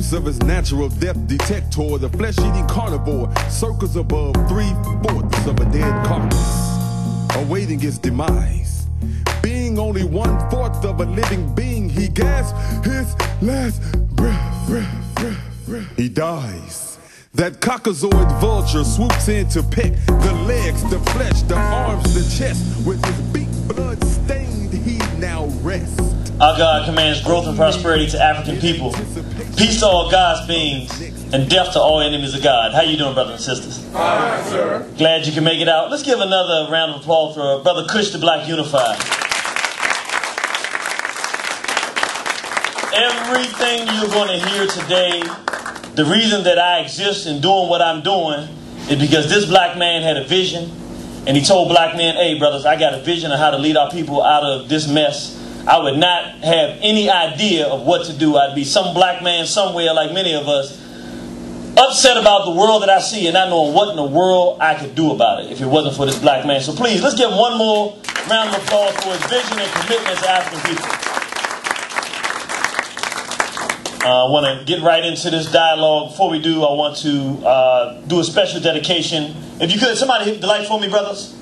effects of his natural death detector, the flesh-eating carnivore circles above 3/4 of a dead carcass, awaiting his demise. Being only 1/4 of a living being, he gasps his last breath. He dies. That cockazoid vulture swoops in to peck the legs, the flesh, the arms, the chest. With his beak blood-stained, he now rests. Our God commands growth and prosperity to African people, peace to all God's beings, and death to all enemies of God. How you doing, brothers and sisters? Fine, sir. Glad you can make it out. Let's give another round of applause for Brother Kush the Black Unified. Everything you're going to hear today, the reason that I exist in doing what I'm doing is because this black man had a vision, and he told black men, hey, brothers, I got a vision of how to lead our people out of this mess. I would not have any idea of what to do. I'd be some black man somewhere, like many of us, upset about the world that I see and not knowing what in the world I could do about it if it wasn't for this black man. So please, let's give one more round of applause for his vision and commitment to African people. I want to get right into this dialogue. Before we do, I want to do a special dedication. If you could, somebody hit the light for me, brothers.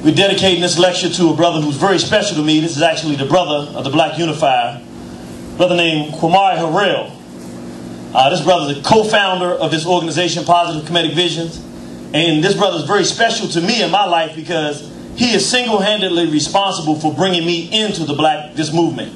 We're dedicating this lecture to a brother who's very special to me. This is actually the brother of the Black Unifier, brother named Kwame Harrell. This brother is a co-founder of this organization, Positive Comedic Visions. And this brother is very special to me in my life because he is single-handedly responsible for bringing me into this movement.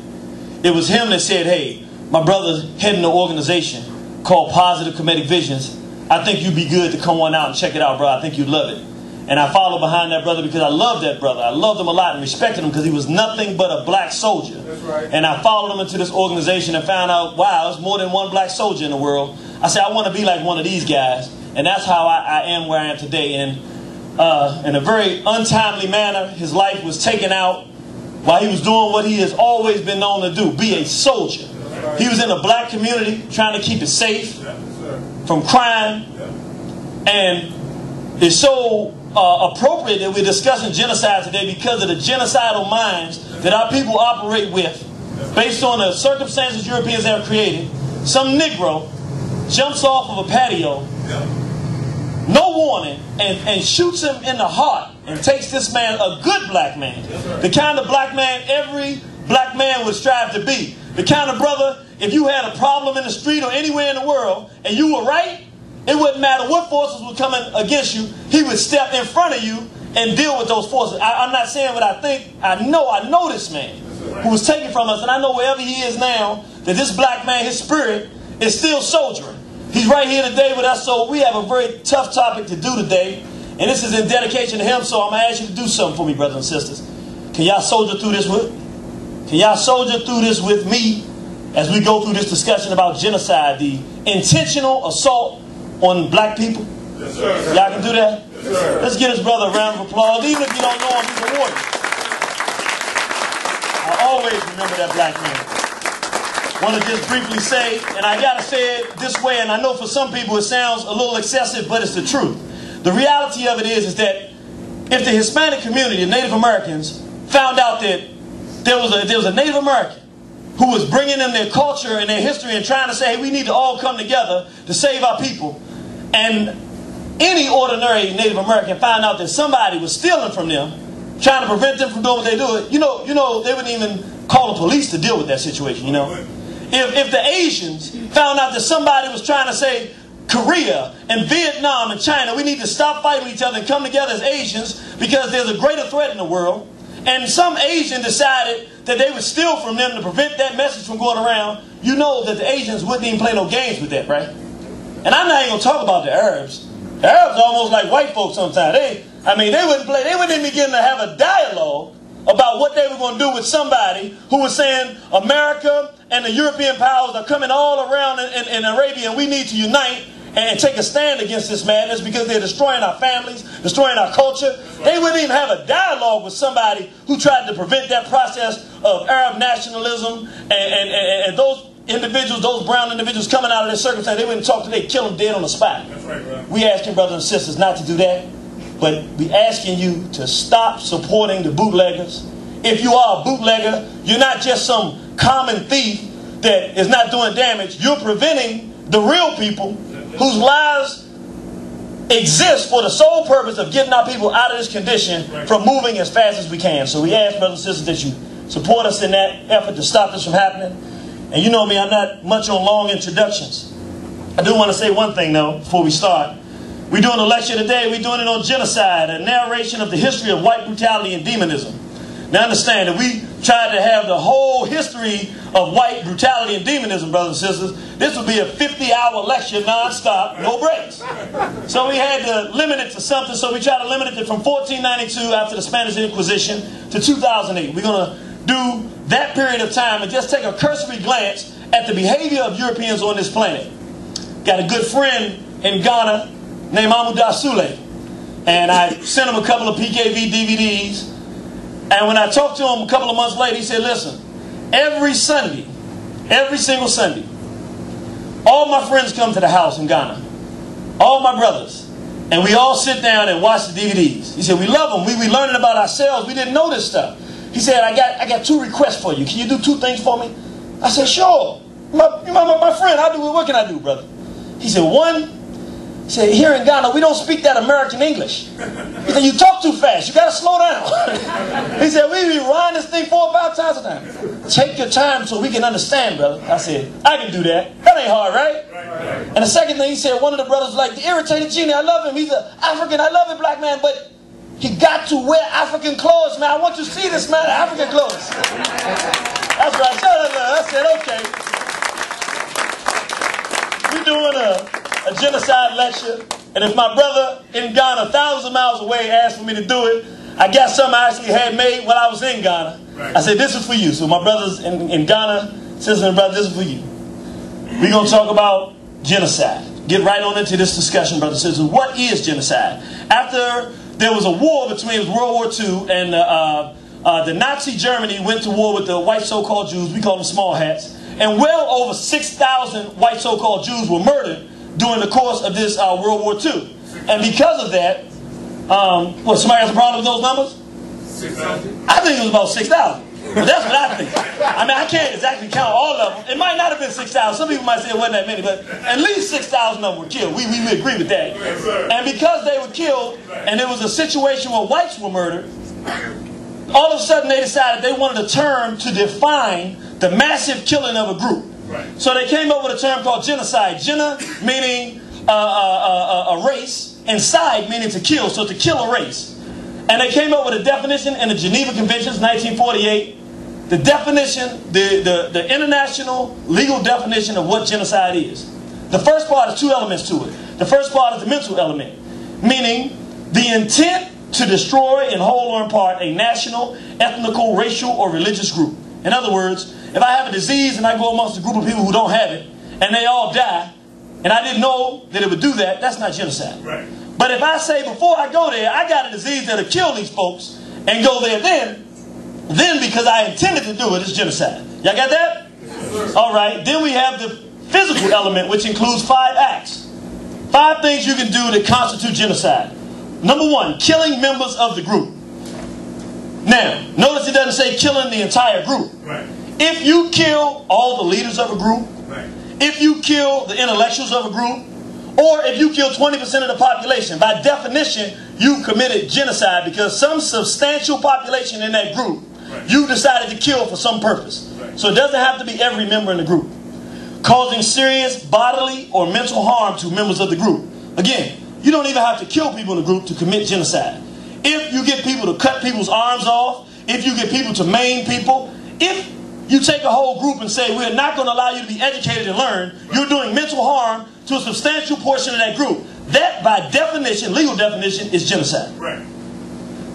It was him that said, hey, my brother's heading an organization called Positive Comedic Visions. I think you'd be good to come on out and check it out, bro. I think you'd love it. And I followed behind that brother because I loved that brother. I loved him a lot and respected him because he was nothing but a black soldier. That's right. And I followed him into this organization and found out, wow, there's more than one black soldier in the world. I said, I want to be like one of these guys. And that's how I am where I am today. And in a very untimely manner, his life was taken out while he was doing what he has always been known to do, be a soldier. Right. He was in the black community trying to keep it safe from crime. And it's so appropriate that we're discussing genocide today because of the genocidal minds that our people operate with based on the circumstances Europeans have created. Some Negro jumps off of a patio, no warning, and shoots him in the heart and takes this man, a good black man, the kind of black man every black man would strive to be. The kind of brother, if you had a problem in the street or anywhere in the world and you were right, it wouldn't matter what forces were coming against you, he would step in front of you and deal with those forces. I'm not saying what I think. I know this man who was taken from us, and I know wherever he is now, that this black man, his spirit, is still soldiering. He's right here today with us, so we have a very tough topic to do today, and this is in dedication to him, so I'm going to ask you to do something for me, brothers and sisters. Can y'all soldier through this with me? Can y'all soldier through this with me as we go through this discussion about genocide, the intentional assault on black people? Yes, sir. Y'all can do that? Yes, sir. Let's give this brother a round of applause. Even if you don't know him, he's a warrior. I always remember that black man. I want to just briefly say, and I got to say it this way, and I know for some people it sounds a little excessive, but it's the truth. The reality of it is that if the Hispanic community, the Native Americans, found out that there was a Native American who was bringing in their culture and their history and trying to say, hey, we need to all come together to save our people, and any ordinary Native American found out that somebody was stealing from them, trying to prevent them from doing what they do, you know, they wouldn't even call the police to deal with that situation, you know. If the Asians found out that somebody was trying to say, Korea and Vietnam and China, we need to stop fighting each other and come together as Asians because there's a greater threat in the world, and some Asian decided that they would steal from them to prevent that message from going around, you know that the Asians wouldn't even play no games with that, right? And I'm not even going to talk about the Arabs. The Arabs are almost like white folks sometimes. They wouldn't even begin to have a dialogue about what they were going to do with somebody who was saying America and the European powers are coming all around in Arabia and we need to unite and take a stand against this madness because they're destroying our families, destroying our culture. They wouldn't even have a dialogue with somebody who tried to prevent that process of Arab nationalism and those individuals, those brown individuals coming out of their circumstance. They wouldn't talk to them, they'd kill them dead on the spot. That's right, bro. We asking brothers and sisters not to do that, but we asking you to stop supporting the bootleggers. If you are a bootlegger, you're not just some common thief that is not doing damage, you're preventing the real people whose lives exist for the sole purpose of getting our people out of this condition from moving as fast as we can. So we ask, brothers and sisters, that you support us in that effort to stop this from happening. And you know me, I'm not much on long introductions. I do want to say one thing, though, before we start. We're doing a lecture today. We're doing it on genocide, a narration of the history of white brutality and demonism. Now understand that we tried to have the whole history of white brutality and demonism, brothers and sisters. This would be a 50-hour lecture non-stop, no breaks. So we had to limit it to something, so we tried to limit it from 1492 after the Spanish Inquisition to 2008. We're going to do that period of time and just take a cursory glance at the behavior of Europeans on this planet. Got a good friend in Ghana named Amadou Sule, and I sent him a couple of PKV DVDs. And when I talked to him a couple of months later, he said, listen, every Sunday, every single Sunday, all my friends come to the house in Ghana, all my brothers, and we all sit down and watch the DVDs. He said, we love them. We learning about ourselves. We didn't know this stuff. He said, I got 2 requests for you. Can you do 2 things for me? I said, sure. My friend, what can I do, brother? He said, one, he said, here in Ghana, we don't speak that American English. He said, you talk too fast. You got to slow down. He said, we be riding this thing 4 or 5 times a time. Take your time so we can understand, brother. I said, I can do that. That ain't hard, right? And the second thing he said, one of the brothers was like, the irritated genie, I love him. He's an African, I love it, black man, but he got to wear African clothes, man. I want you to see this, man, African clothes. That's right. I said, okay. We're doing a genocide lecture, and if my brother in Ghana, thousands of miles away, asked for me to do it, I got something I actually had made while I was in Ghana. I said, this is for you. So my brothers in Ghana, sisters and brothers, this is for you. We're going to talk about genocide. Get right on into this discussion, brothers and sisters. What is genocide? After there was a war between World War II and the Nazi Germany went to war with the white so-called Jews, we call them small hats, and well over 6,000 white so-called Jews were murdered during the course of this World War II. And because of that, somebody has a problem with those numbers? 6,000? I think it was about 6,000. But that's what I think. I mean, I can't exactly count all of them. It might not have been 6,000. Some people might say it wasn't that many, but at least 6,000 of them were killed. We agree with that. And because they were killed, and it was a situation where whites were murdered, all of a sudden they decided they wanted a term to define the massive killing of a group. So they came up with a term called genocide. Gena meaning a race, and side meaning to kill, so to kill a race. And they came up with a definition in the Geneva Conventions, 1948. The definition, the international legal definition of what genocide is. The first part is 2 elements to it. The first part is the mental element, meaning the intent to destroy in whole or in part a national, ethnical, racial, or religious group. In other words, if I have a disease and I go amongst a group of people who don't have it, and they all die, and I didn't know that it would do that, that's not genocide. Right. But if I say before I go there, I got a disease that'll kill these folks, and go there then because I intended to do it, it's genocide. Y'all got that? Yes, all right. Then we have the physical element, which includes 5 acts. 5 things you can do that constitute genocide. Number 1, killing members of the group. Now, notice it doesn't say killing the entire group. Right. If you kill all the leaders of a group, right, if you kill the intellectuals of a group, or if you kill 20% of the population, by definition, you committed genocide because some substantial population in that group, right, you decided to kill for some purpose. Right. So it doesn't have to be every member in the group. Causing serious bodily or mental harm to members of the group. Again, you don't even have to kill people in the group to commit genocide. If you get people to cut people's arms off, if you get people to maim people, if you take a whole group and say, we're not going to allow you to be educated and learn, you're doing mental harm to a substantial portion of that group. That, by definition, legal definition, is genocide. Right.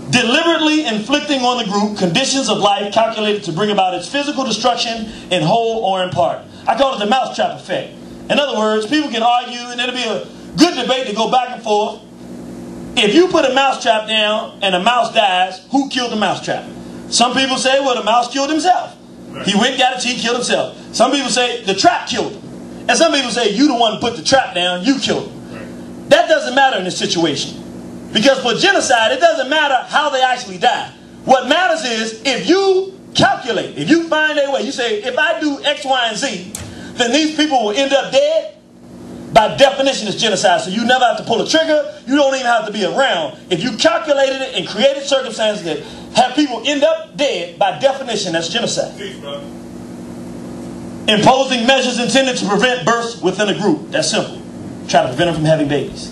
Deliberately inflicting on the group conditions of life calculated to bring about its physical destruction in whole or in part. I call it the mousetrap effect. In other words, people can argue, and it'll be a good debate to go back and forth. If you put a mousetrap down and a mouse dies, who killed the mousetrap? Some people say, well, the mouse killed himself. He went, got a teeth, killed himself. Some people say the trap killed him. And some people say you the one who put the trap down, you killed him. Right. That doesn't matter in this situation. Because for genocide, it doesn't matter how they actually die. What matters is if you calculate. If you find a way, you say, if I do X, Y, and Z, then these people will end up dead. By definition, it's genocide. So you never have to pull a trigger. You don't even have to be around. If you calculated it and created circumstances that have people end up dead, by definition, that's genocide. Peace, brother. Imposing measures intended to prevent births within a group. That's simple. Try to prevent them from having babies.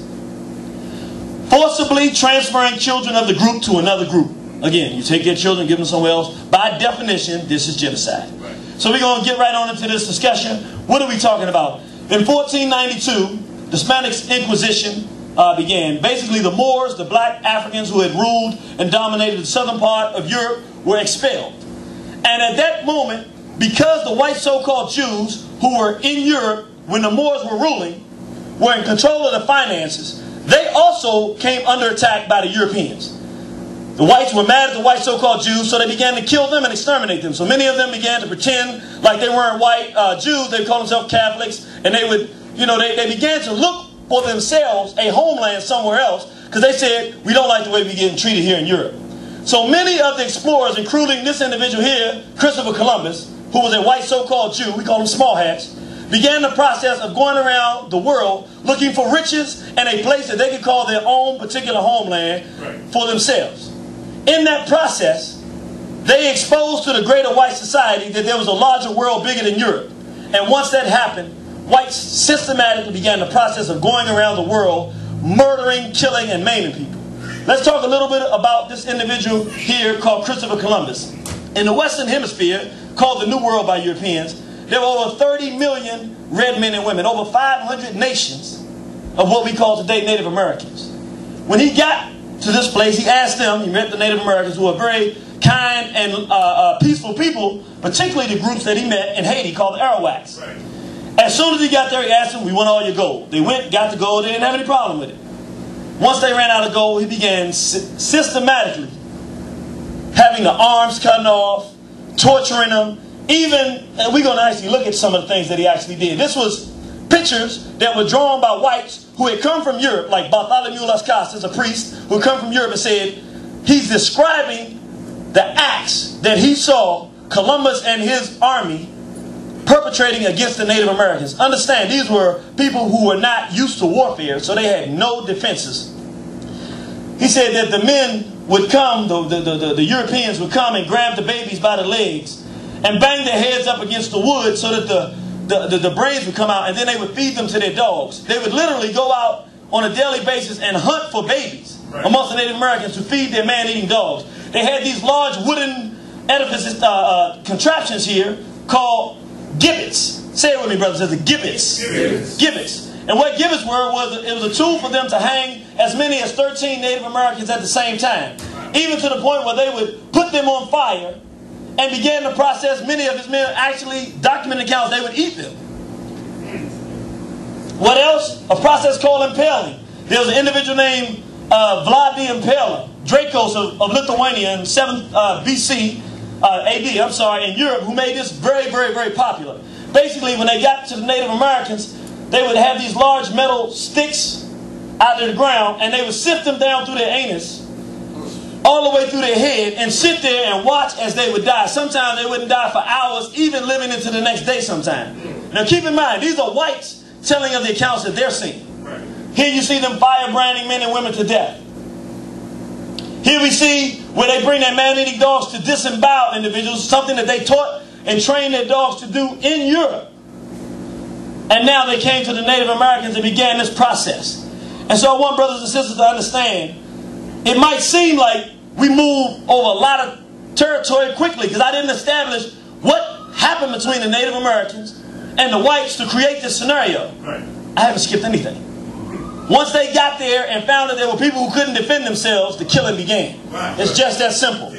Forcibly transferring children of the group to another group. Again, you take their children, give them somewhere else. By definition, this is genocide. Right. So we're going to get right on into this discussion. What are we talking about? In 1492, the Spanish Inquisition began. Basically, the Moors, the black Africans who had ruled and dominated the southern part of Europe, were expelled. And at that moment, because the white so-called Jews who were in Europe when the Moors were ruling were in control of the finances, they also came under attack by the Europeans. The whites were mad at the white so-called Jews, so they began to kill them and exterminate them. So many of them began to pretend like they weren't white Jews. They called themselves Catholics, and they would, they began to look for themselves a homeland somewhere else because they said, we don't like the way we're getting treated here in Europe. So many of the explorers, including this individual here, Christopher Columbus, who was a white so-called Jew, we call them small hats, began the process of going around the world looking for riches and a place that they could call their own particular homeland for themselves. In that process, they exposed to the greater white society that there was a larger world bigger than Europe. And once that happened, whites systematically began the process of going around the world, murdering, killing, and maiming people. Let's talk a little bit about this individual here called Christopher Columbus. In the Western Hemisphere, called the New World by Europeans, there were over 30 million red men and women, over 500 nations of what we call today Native Americans. When he got to this place, he asked them, he met the Native Americans who are very kind and peaceful people, particularly the groups that he met in Haiti called the Arawaks. Right. As soon as he got there, he asked them, we want all your gold. They went, got the gold, they didn't have any problem with it. Once they ran out of gold, he began systematically having the arms cut off, torturing them. Even, and we're going to actually look at some of the things that he actually did. This was pictures that were drawn by whites who had come from Europe, like Bartholomew Las Casas, a priest who had come from Europe and said, he's describing the acts that he saw Columbus and his army perpetrating against the Native Americans. Understand, these were people who were not used to warfare, so they had no defenses. He said that the men would come, the Europeans would come and grab the babies by the legs and bang their heads up against the wood so that the brains would come out, and then they would feed them to their dogs. They would literally go out on a daily basis and hunt for babies amongst the Native Americans to feed their man-eating dogs. They had these large wooden edifices, contraptions here called gibbets. Say it with me, brothers. It's a gibbets. Gibbets. And what gibbets were was it was a tool for them to hang as many as 13 Native Americans at the same time. Even to the point where they would put them on fire and began the process. Many of his men actually documented accounts they would eat them. What else? A process called impaling. There was an individual named Vlad the Impaler, Dracos of Lithuania in 7th BC, AD, I'm sorry, in Europe, who made this very, very, very popular. Basically, when they got to the Native Americans, they would have these large metal sticks out of the ground, and they would sift them down through their anus, all the way through their head, and sit there and watch as they would die. Sometimes they wouldn't die for hours, even living into the next day sometimes. Now keep in mind, these are whites telling of the accounts that they're seeing. Here you see them fire-branding men and women to death. Here we see where they bring their man-eating dogs to disembowel individuals, something that they taught and trained their dogs to do in Europe. And now they came to the Native Americans and began this process. And so I want brothers and sisters to understand, it might seem like we move over a lot of territory quickly because I didn't establish what happened between the Native Americans and the whites to create this scenario. I haven't skipped anything. Once they got there and found that there were people who couldn't defend themselves, the killing began. It's just that simple.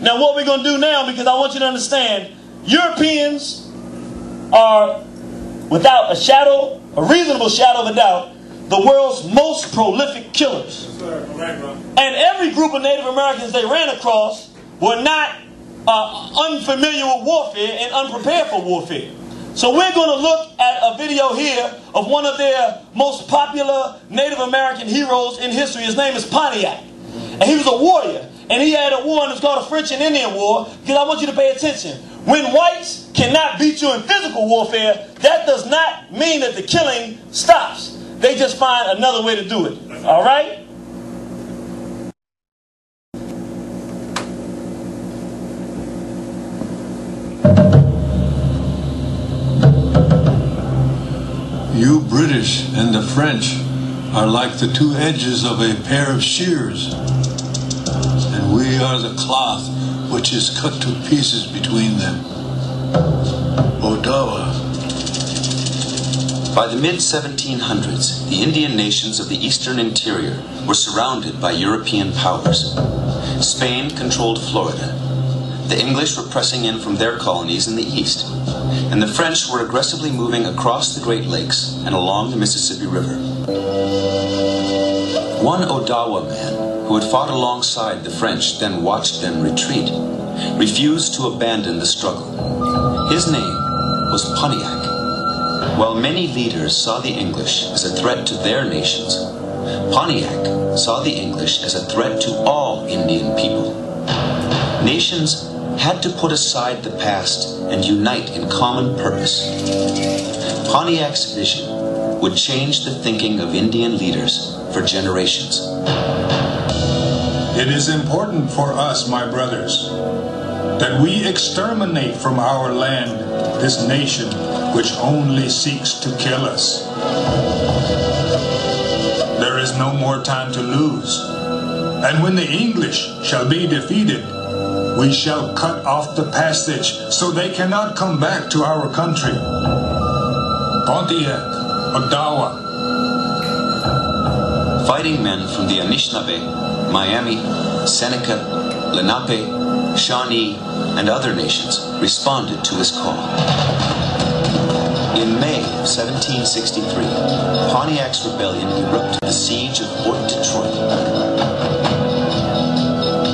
Now what we're going to do now, because I want you to understand, Europeans are, without a reasonable shadow of a doubt, the world's most prolific killers. And every group of Native Americans they ran across were not unfamiliar with warfare and unprepared for warfare. So we're going to look at a video here of one of their most popular Native American heroes in history. His name is Pontiac. And he was a warrior. And he had a war that's called the French and Indian War, because I want you to pay attention. When whites cannot beat you in physical warfare, that does not mean that the killing stops. They just find another way to do it. All right? You British and the French are like the two edges of a pair of shears, and we are the cloth which is cut to pieces between them. Ottawa. By the mid-1700s, the Indian nations of the eastern interior were surrounded by European powers. Spain controlled Florida. The English were pressing in from their colonies in the east, and the French were aggressively moving across the Great Lakes and along the Mississippi River. One Ottawa man, who had fought alongside the French, then watched them retreat, refused to abandon the struggle. His name was Pontiac. While many leaders saw the English as a threat to their nations, Pontiac saw the English as a threat to all Indian people. Nations had to put aside the past and unite in common purpose. Pontiac's vision would change the thinking of Indian leaders for generations. It is important for us, my brothers, that we exterminate from our land this nation which only seeks to kill us. There is no more time to lose, and when the English shall be defeated, we shall cut off the passage so they cannot come back to our country. Pontiac, Ottawa. Fighting men from the Anishinaabe, Miami, Seneca, Lenape, Shawnee, and other nations responded to his call. In May of 1763, Pontiac's rebellion erupted the siege of Fort Detroit.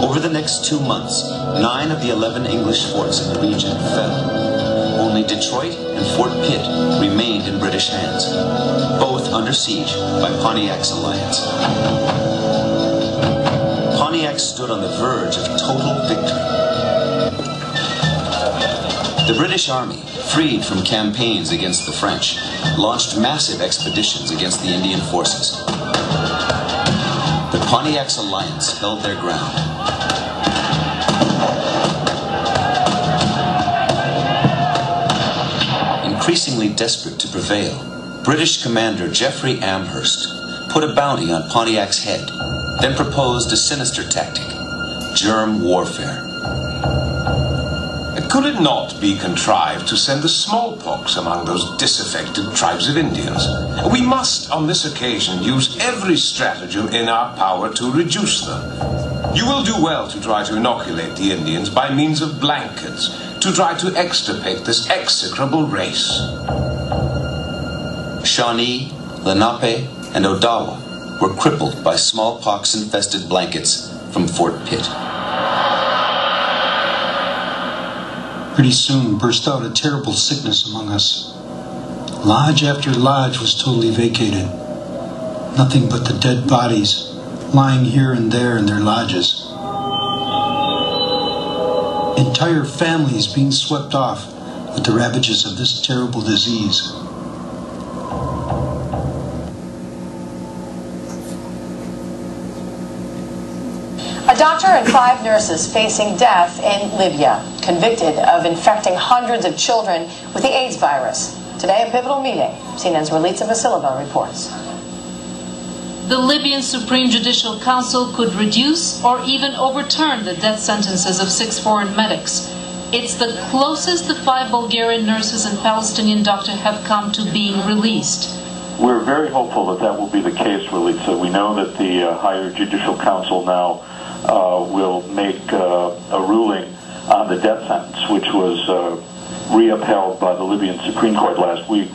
Over the next 2 months, 9 of the 11 English forts in the region fell. Only Detroit and Fort Pitt remained in British hands, both under siege by Pontiac's alliance. Pontiac stood on the verge of total victory. The British Army, freed from campaigns against the French, launched massive expeditions against the Indian forces. But Pontiac's alliance held their ground. Increasingly desperate to prevail, British commander Geoffrey Amherst put a bounty on Pontiac's head, then proposed a sinister tactic: germ warfare. Could it not be contrived to send the smallpox among those disaffected tribes of Indians? We must, on this occasion, use every stratagem in our power to reduce them. You will do well to try to inoculate the Indians by means of blankets, to try to extirpate this execrable race. Shawnee, Lenape, and Ottawa were crippled by smallpox-infested blankets from Fort Pitt. Pretty soon burst out a terrible sickness among us. Lodge after lodge was totally vacated. Nothing but the dead bodies lying here and there in their lodges. Entire families being swept off with the ravages of this terrible disease. A doctor and 5 nurses facing death in Libya, convicted of infecting hundreds of children with the AIDS virus. Today, a pivotal meeting. CNN's Relitza Vasilova reports. The Libyan Supreme Judicial Council could reduce or even overturn the death sentences of 6 foreign medics. It's the closest the 5 Bulgarian nurses and Palestinian doctor have come to being released. We're very hopeful that that will be the case, Relitza. We know that the Higher Judicial Council now will make a ruling on the death sentence, which was re-upheld by the Libyan Supreme Court last week.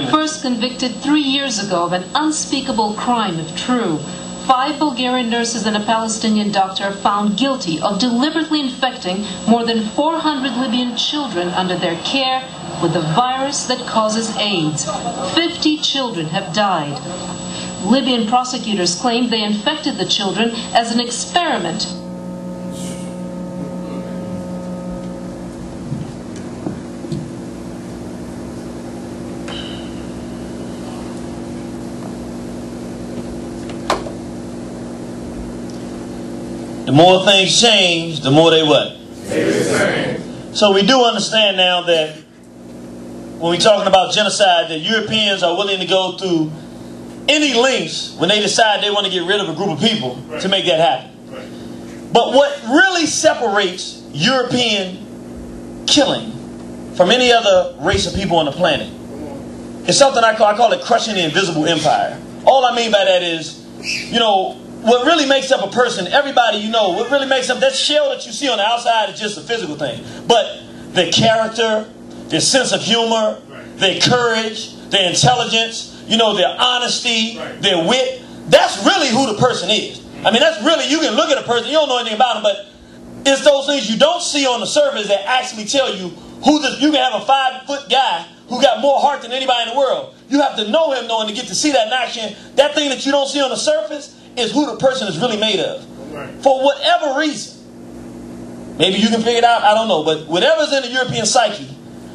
First convicted 3 years ago of an unspeakable crime, if true. 5 Bulgarian nurses and a Palestinian doctor found guilty of deliberately infecting more than 400 Libyan children under their care with the virus that causes AIDS. 50 children have died. Libyan prosecutors claimed they infected the children as an experiment. The more things change, the more they what? So we do understand now that when we're talking about genocide, that Europeans are willing to go through any lengths when they decide they want to get rid of a group of people to make that happen. But what really separates European killing from any other race of people on the planet is something I call it crushing the invisible empire. All I mean by that is, you know, what really makes up a person, everybody you know, what really makes up that shell that you see on the outside is just a physical thing. But their character, their sense of humor, their courage, their intelligence, you know, their honesty, their wit, that's really who the person is. I mean, that's really, you can look at a person, you don't know anything about them, but it's those things you don't see on the surface that actually tell you who this, you can have a 5-foot guy who got more heart than anybody in the world. You have to know him, knowing to get to see that in action. That thing that you don't see on the surface is who the person is really made of. For whatever reason. Maybe you can figure it out, I don't know. But whatever's in the European psyche,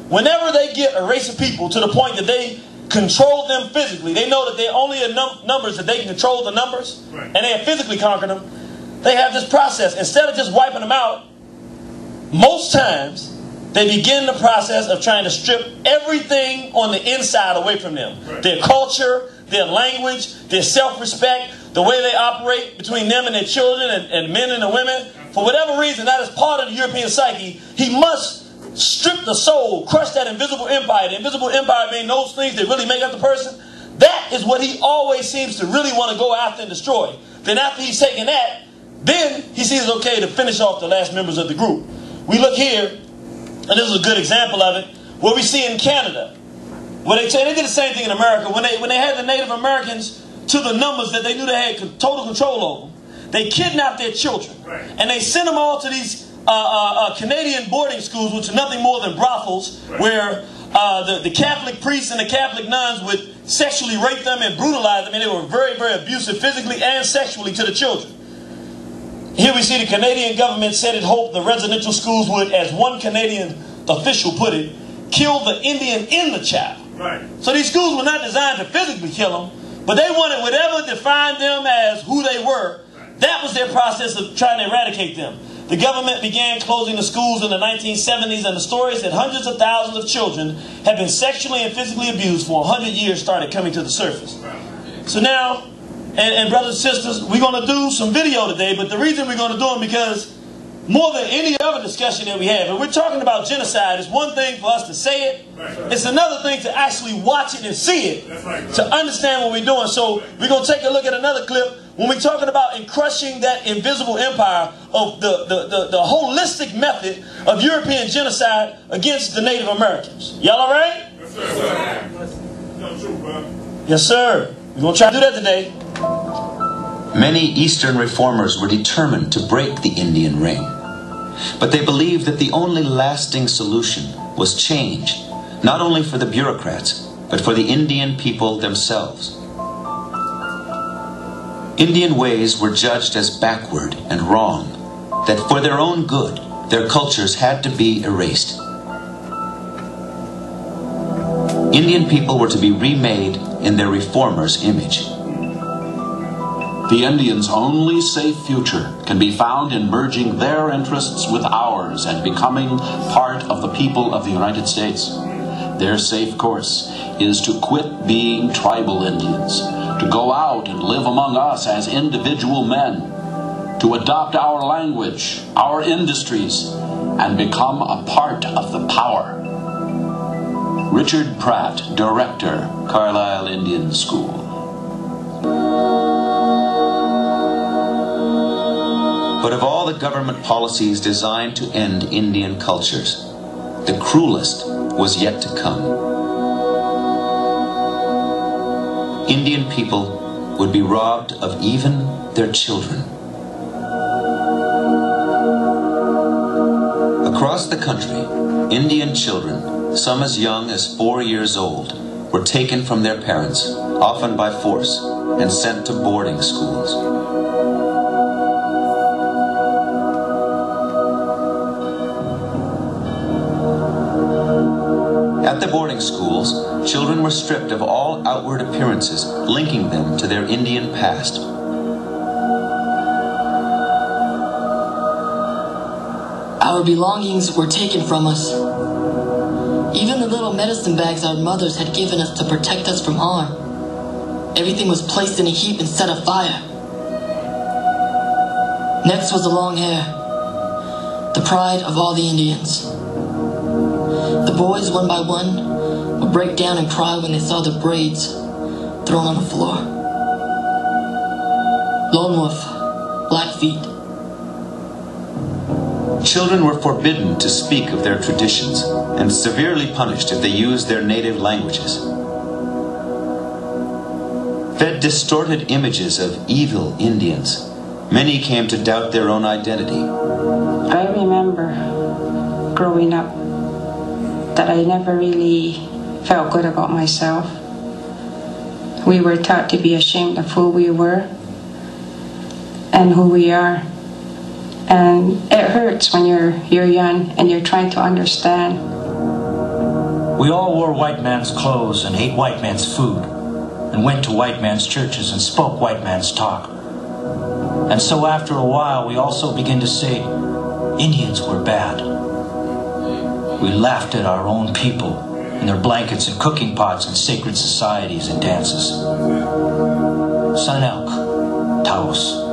whenever they get a race of people to the point that they control them physically, they know that they're only numbers, that they can control the numbers, and they have physically conquered them, they have this process. Instead of just wiping them out, most times they begin the process of trying to strip everything on the inside away from them. Their culture, their language, their self-respect, the way they operate between them and their children and men and the women. For whatever reason, that is part of the European psyche. He must strip the soul, crush that invisible empire. The invisible empire being those things that really make up the person. That is what he always seems to really want to go after and destroy. Then after he's taken that, then he sees it okay to finish off the last members of the group. We look here, and this is a good example of it, what we see in Canada. Where they did the same thing in America. When they had the Native Americans to the numbers that they knew they had total control over, they kidnapped their children. And they sent them all to these Canadian boarding schools, which are nothing more than brothels, where the Catholic priests and the Catholic nuns would sexually rape them and brutalize them. And they were very, very abusive physically and sexually to the children. Here we see the Canadian government said it hoped the residential schools would, as one Canadian official put it, kill the Indian in the child. So these schools were not designed to physically kill them, but they wanted whatever defined them as who they were. That was their process of trying to eradicate them. The government began closing the schools in the 1970s, and the stories that hundreds of thousands of children have been sexually and physically abused for 100 years started coming to the surface. So now, and brothers and sisters, we're going to do some video today, but the reason we're going to do them because more than any other discussion that we have, if we're talking about genocide, it's one thing for us to say it. It's another thing to actually watch it and see it, to understand what we're doing. So we're going to take a look at another clip when we're talking about crushing that invisible empire of the holistic method of European genocide against the Native Americans. Y'all all right? Yes, sir. Yes, sir. We're going to try to do that today. Many Eastern reformers were determined to break the Indian ring. But they believed that the only lasting solution was change, not only for the bureaucrats, but for the Indian people themselves. Indian ways were judged as backward and wrong, that for their own good, their cultures had to be erased. Indian people were to be remade in their reformers' image. The Indians' only safe future can be found in merging their interests with ours and becoming part of the people of the United States. Their safe course is to quit being tribal Indians, to go out and live among us as individual men, to adopt our language, our industries, and become a part of the power. Richard Pratt, Director, Carlisle Indian School. But of all the government policies designed to end Indian cultures, the cruelest was yet to come. Indian people would be robbed of even their children. Across the country, Indian children, some as young as 4 years old, were taken from their parents, often by force, and sent to boarding schools. At the boarding schools, children were stripped of all outward appearances linking them to their Indian past. Our belongings were taken from us. Even the little medicine bags our mothers had given us to protect us from harm. Everything was placed in a heap and set afire. Next was the long hair, the pride of all the Indians. The boys, one by one, would break down and cry when they saw the braids thrown on the floor. Lone Wolf, Blackfeet. Children were forbidden to speak of their traditions and severely punished if they used their native languages. Fed distorted images of evil Indians, many came to doubt their own identity. I remember growing up that I never really felt good about myself. We were taught to be ashamed of who we were and who we are. And it hurts when you're young and you're trying to understand. We all wore white man's clothes and ate white man's food and went to white man's churches and spoke white man's talk. And so after a while, we also began to say Indians were bad. We laughed at our own people and their blankets and cooking pots and sacred societies and dances. Sun Elk, Taos.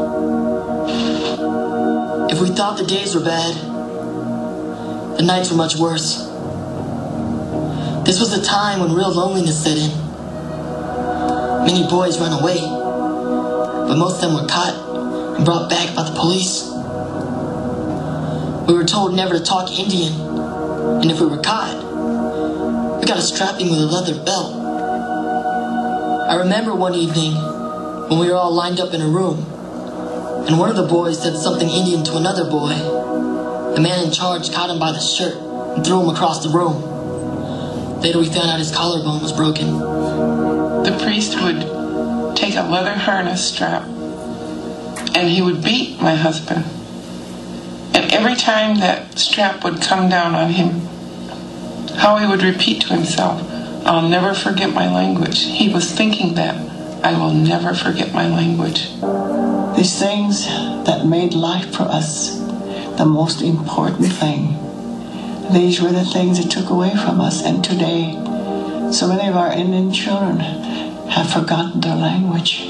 If we thought the days were bad, the nights were much worse. This was the time when real loneliness set in. Many boys ran away, but most of them were caught and brought back by the police. We were told never to talk Indian, and if we were caught, we got a strapping with a leather belt. I remember one evening when we were all lined up in a room, and one of the boys said something Indian to another boy. The man in charge caught him by the shirt and threw him across the room. Later we found out his collarbone was broken. The priest would take a leather harness strap and he would beat my husband. And every time that strap would come down on him, how he would repeat to himself, "I'll never forget my language." He was thinking that, "I will never forget my language." These things that made life for us the most important thing. These were the things that took away from us. And today, so many of our Indian children have forgotten their language,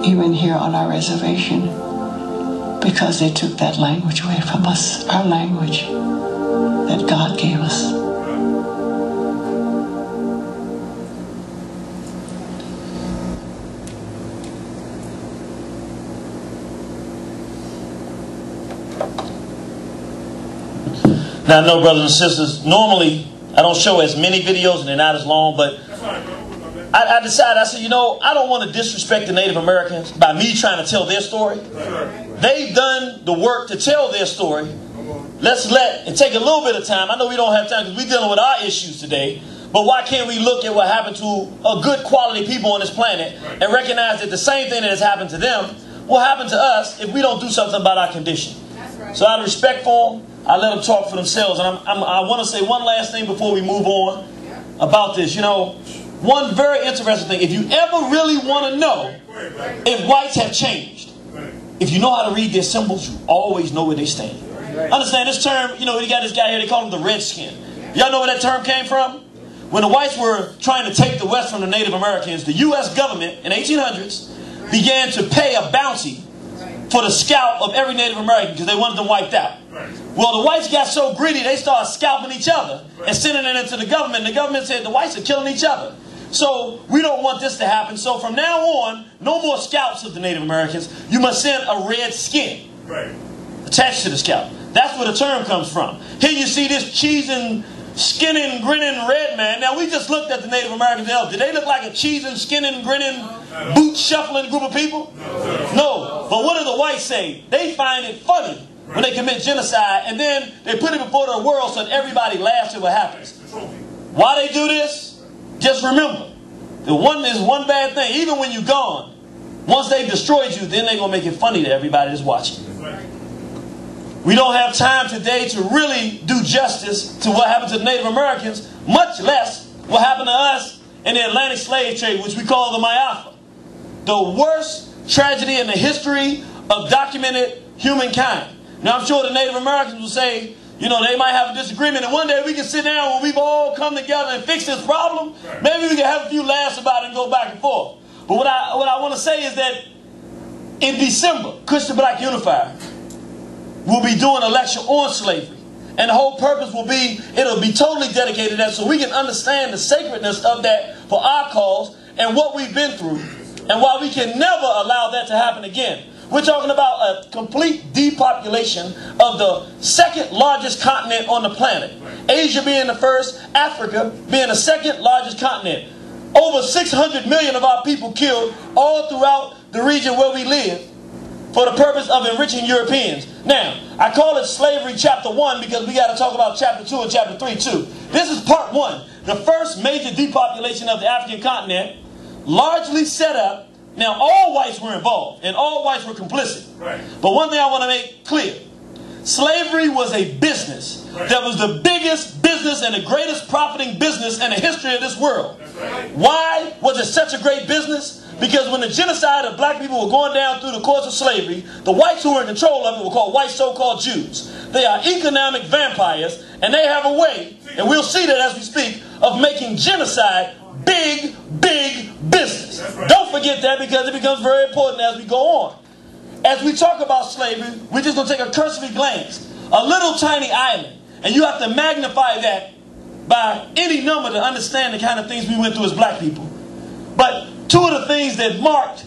even here on our reservation, because they took that language away from us, our language that God gave us. Now, I know, brothers and sisters, normally I don't show as many videos and they're not as long, but I decided, I said, you know, I don't want to disrespect the Native Americans by me trying to tell their story. They've done the work to tell their story. Let's take a little bit of time. I know we don't have time because we're dealing with our issues today, but why can't we look at what happened to a good quality people on this planet and recognize that the same thing that has happened to them will happen to us if we don't do something about our condition. So out of respect for them, I let them talk for themselves. And I want to say one last thing before we move on about this. You know, one very interesting thing. If you ever really want to know if whites have changed, if you know how to read their symbols, you always know where they stand. Understand this term, you know, you got this guy here, they call him the redskin. Y'all know where that term came from? When the whites were trying to take the West from the Native Americans, the U.S. government in the 1800s began to pay a bounty for the scalp of every Native American because they wanted them wiped out. Well, the whites got so greedy, they started scalping each other and sending it into the government. And the government said the whites are killing each other. So we don't want this to happen. So from now on, no more scalps of the Native Americans. You must send a red skin attached to the scalp. That's where the term comes from. Here you see this cheesing, skinning, grinning red man. Now we just looked at the Native Americans. Did they look like a cheesing, skinning, grinning, boot shuffling group of people? No. But what do the whites say? They find it funny when they commit genocide, and then they put it before the world so that everybody laughs at what happens. Why they do this? just remember, there's one bad thing. Even when you're gone, once they've destroyed you, then they're going to make it funny to everybody that's watching. We don't have time today to really do justice to what happened to the Native Americans, much less what happened to us in the Atlantic slave trade, which we call the Mayafa. The worst tragedy in the history of documented humankind. Now, I'm sure the Native Americans will say, you know, they might have a disagreement, and one day we can sit down when we've all come together and fix this problem. Maybe we can have a few laughs about it and go back and forth. But what I want to say is that in December, Christian Black Unifier will be doing a lecture on slavery. And the whole purpose will be, it'll be totally dedicated to that so we can understand the sacredness of that for our cause and what we've been through and why we can never allow that to happen again. We're talking about a complete depopulation of the second largest continent on the planet. Asia being the first, Africa being the second largest continent. Over 600 million of our people killed all throughout the region where we live for the purpose of enriching Europeans. Now, I call it Slavery Chapter 1 because we got to talk about Chapter 2 and Chapter 3 too. This is Part 1, the first major depopulation of the African continent, largely set up. Now, all whites were involved and all whites were complicit. Right. But one thing I want to make clear, slavery was a business that was the biggest business and the greatest profiting business in the history of this world. Right. Why was it such a great business? Because when the genocide of black people were going down through the course of slavery, the whites who were in control of it were called white so-called Jews. They are economic vampires, and they have a way, and we'll see that as we speak, of making genocide big, big business. Right. Don't forget that because it becomes very important as we go on. As we talk about slavery, we're just going to take a cursory glance. A little tiny island, and you have to magnify that by any number to understand the kind of things we went through as black people. But two of the things that marked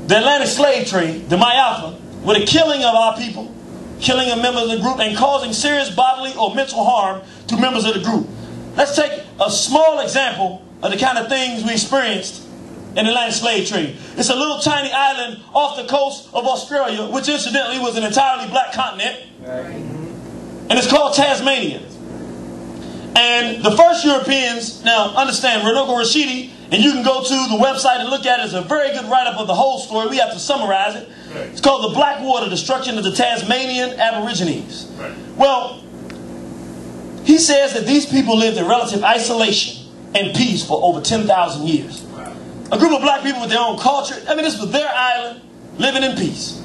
the Atlantic slave trade, the Mayafa, were the killing of our people, killing of members of the group, and causing serious bodily or mental harm to members of the group. Let's take a small example of the kind of things we experienced in the Atlantic slave trade. It's a little tiny island off the coast of Australia, which incidentally was an entirely black continent. And it's called Tasmania. And the first Europeans, now understand, Runoko Rashidi, and you can go to the website and look at it. It's a very good write-up of the whole story. We have to summarize it. It's called The Blackwater Destruction of the Tasmanian Aborigines. Well, he says that these people lived in relative isolation and peace for over 10,000 years. A group of black people with their own culture. I mean, this was their island, living in peace.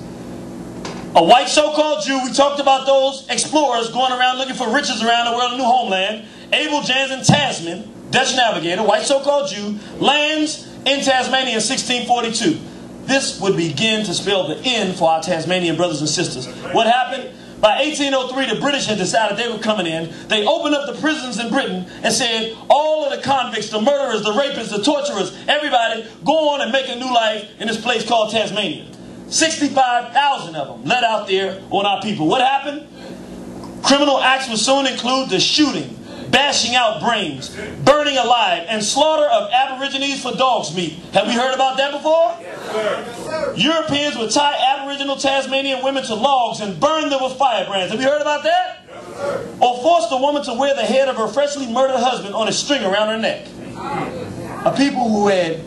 A white so-called Jew, we talked about those explorers going around looking for riches around the world, a new homeland. Abel Jansen Tasman, Dutch navigator, white so-called Jew, lands in Tasmania in 1642. This would begin to spell the end for our Tasmanian brothers and sisters. What happened? By 1803, the British had decided they were coming in. They opened up the prisons in Britain and said, all of the convicts, the murderers, the rapists, the torturers, everybody, go on and make a new life in this place called Tasmania. 65,000 of them let out there on our people. What happened? Criminal acts would soon include the shooting, bashing out brains, burning alive, and slaughter of Aborigines for dog's meat. Have we heard about that before? Yes, sir. Europeans would tie Aboriginal Tasmanian women to logs and burn them with firebrands. Have we heard about that? Yes, sir. Or force the woman to wear the head of her freshly murdered husband on a string around her neck. A people who had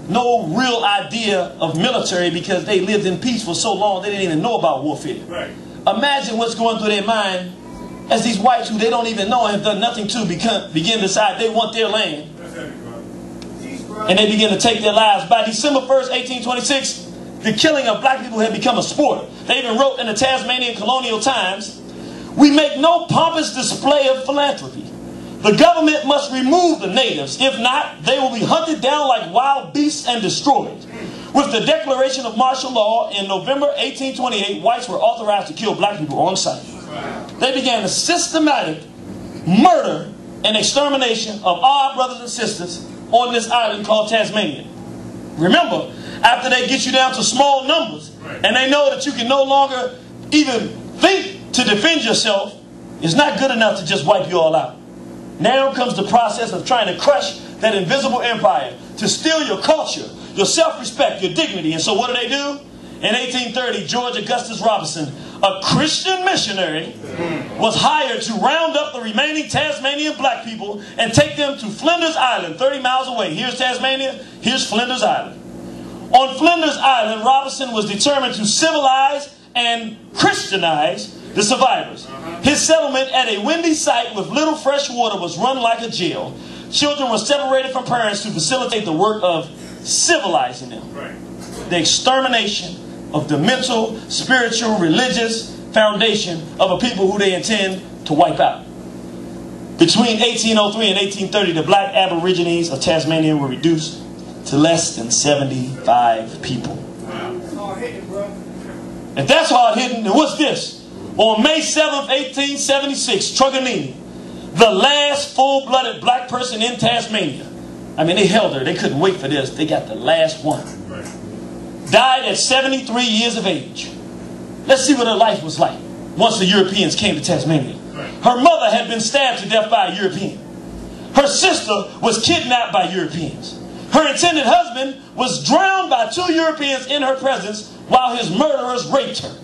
no real idea of military because they lived in peace for so long they didn't even know about warfare. Right. Imagine what's going through their mind as these whites who they don't even know and have done nothing to begin to decide they want their land. And they begin to take their lives. By December 1st, 1826, the killing of black people had become a sport. They even wrote in the Tasmanian Colonial Times, "We make no pompous display of philanthropy. The government must remove the natives. If not, they will be hunted down like wild beasts and destroyed." With the declaration of martial law in November 1828, whites were authorized to kill black people on sight. They began a systematic murder and extermination of our brothers and sisters on this island called Tasmania. Remember, after they get you down to small numbers and they know that you can no longer even think to defend yourself, it's not good enough to just wipe you all out. Now comes the process of trying to crush that invisible empire, to steal your culture, your self-respect, your dignity. And so what do? In 1830, George Augustus Robinson, a Christian missionary was hired to round up the remaining Tasmanian black people and take them to Flinders Island, 30 miles away. Here's Tasmania, here's Flinders Island. On Flinders Island, Robinson was determined to civilize and Christianize the survivors. His settlement at a windy site with little fresh water was run like a jail. Children were separated from parents to facilitate the work of civilizing them. The extermination of the mental, spiritual, religious foundation of a people who they intend to wipe out. Between 1803 and 1830, the black aborigines of Tasmania were reduced to less than 75 people. If that's hard hitting, then what's this? On May 7th, 1876, Truganini, the last full-blooded black person in Tasmania. I mean, they held her. They couldn't wait for this. They got the last one. Died at 73 years of age. Let's see what her life was like once the Europeans came to Tasmania. Her mother had been stabbed to death by a European. Her sister was kidnapped by Europeans. Her intended husband was drowned by 2 Europeans in her presence while his murderers raped her.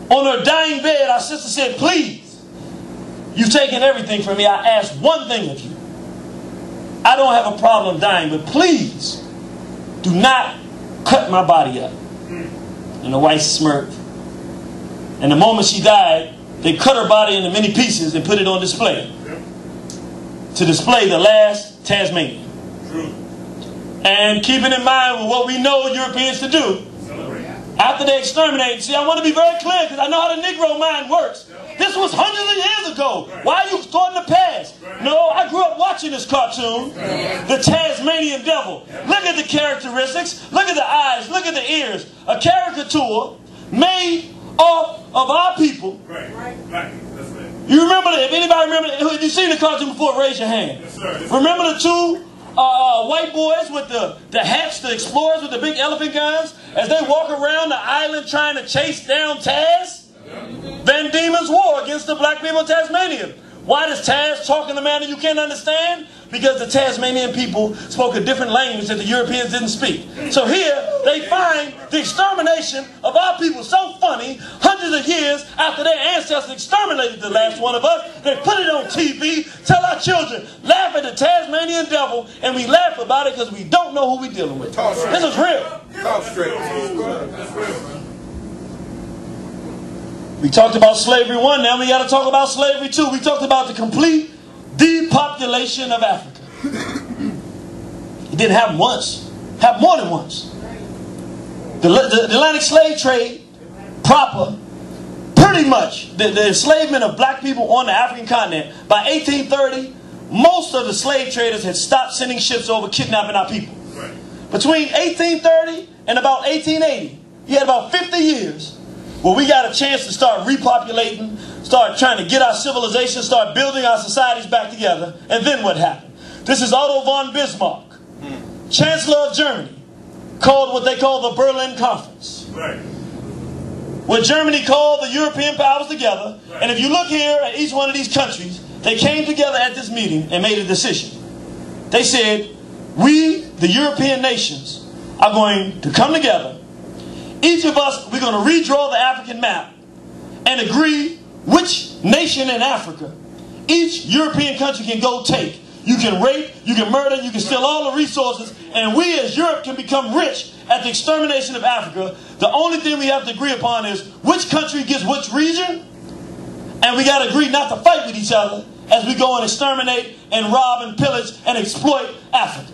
On her dying bed, our sister said, "Please, you've taken everything from me. I ask one thing of you. I don't have a problem dying, but please do not cut my body up." And the wife smirked. And the moment she died, they cut her body into many pieces and put it on display. To display the last Tasmanian. And keeping in mind with what we know Europeans to do, after they exterminate, see, I want to be very clear because I know how the Negro mind works. This was hundreds of years ago. Why are you taught in the past? No, I grew up watching this cartoon, The Tasmanian Devil. Look at the characteristics. Look at the eyes. Look at the ears. A caricature made of our people. You remember that? If anybody remember, if you've seen the cartoon before, raise your hand. Remember the 2 white boys with the hats, the explorers with the big elephant guns, as they walk around the island trying to chase down Taz? Van Diemen's War against the black people of Tasmania. Why does Taz talk in a manner you can't understand? Because the Tasmanian people spoke a different language that the Europeans didn't speak. So here they find the extermination of our people so funny, hundreds of years after their ancestors exterminated the last one of us, they put it on TV, tell our children, laugh at the Tasmanian devil, and we laugh about it because we don't know who we're dealing with. This is real. Talk straight. We talked about slavery 1, now we got to talk about slavery 2. We talked about the complete depopulation of Africa. It didn't happen once. It happened more than once. The Atlantic slave trade proper, pretty much, the enslavement of black people on the African continent, by 1830, most of the slave traders had stopped sending ships over kidnapping our people. Between 1830 and about 1880, you had about 50 years where we got a chance to start repopulating, start trying to get our civilization, start building our societies back together. And then what happened? This is Otto von Bismarck, Chancellor of Germany, called what they call the Berlin Conference. Where Germany called the European powers together. And if you look here at each one of these countries, they came together at this meeting and made a decision. They said, we, the European nations, are going to come together. Each of us, we're going to redraw the African map and agree which nation in Africa each European country can go take. You can rape, you can murder, you can steal all the resources, and we as Europe can become rich at the extermination of Africa. The only thing we have to agree upon is which country gets which region, and we got to agree not to fight with each other as we go and exterminate and rob and pillage and exploit Africa.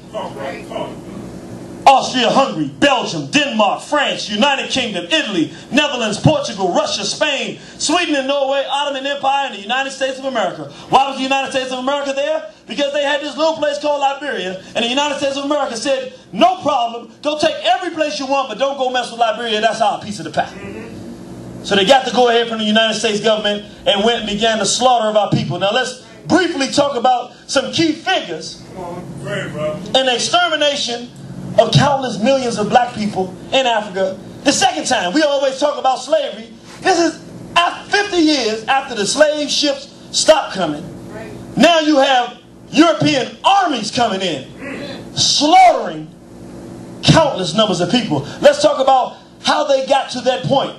Austria, Hungary, Belgium, Denmark, France, United Kingdom, Italy, Netherlands, Portugal, Russia, Spain, Sweden and Norway, Ottoman Empire, and the United States of America. Why was the United States of America there? Because they had this little place called Liberia, and the United States of America said, no problem, go take every place you want, but don't go mess with Liberia, that's our piece of the pie. So they got to go ahead from the United States government and went and began the slaughter of our people. Now let's briefly talk about some key figures in the extermination of countless millions of black people in Africa. The second time, we always talk about slavery. This is 50 years after the slave ships stopped coming. Now you have European armies coming in, slaughtering countless numbers of people. Let's talk about how they got to that point.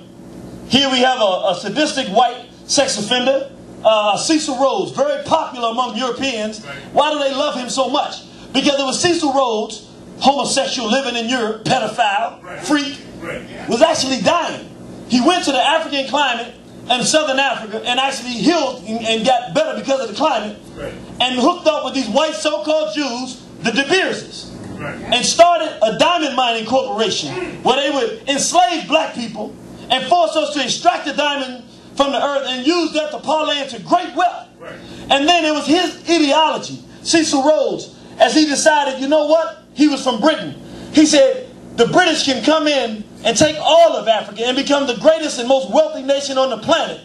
Here we have a sadistic white sex offender, Cecil Rhodes, very popular among Europeans. Why do they love him so much? Because it was Cecil Rhodes, homosexual living in Europe, pedophile, freak, was actually dying. He went to the African climate in Southern Africa and actually healed and got better because of the climate, and hooked up with these white so-called Jews, the De Beerses, and started a diamond mining corporation where they would enslave black people and force us to extract the diamond from the earth and use that to parlay into great wealth. And then it was his ideology, Cecil Rhodes, as he decided, you know what? He was from Britain. He said, the British can come in and take all of Africa and become the greatest and most wealthy nation on the planet.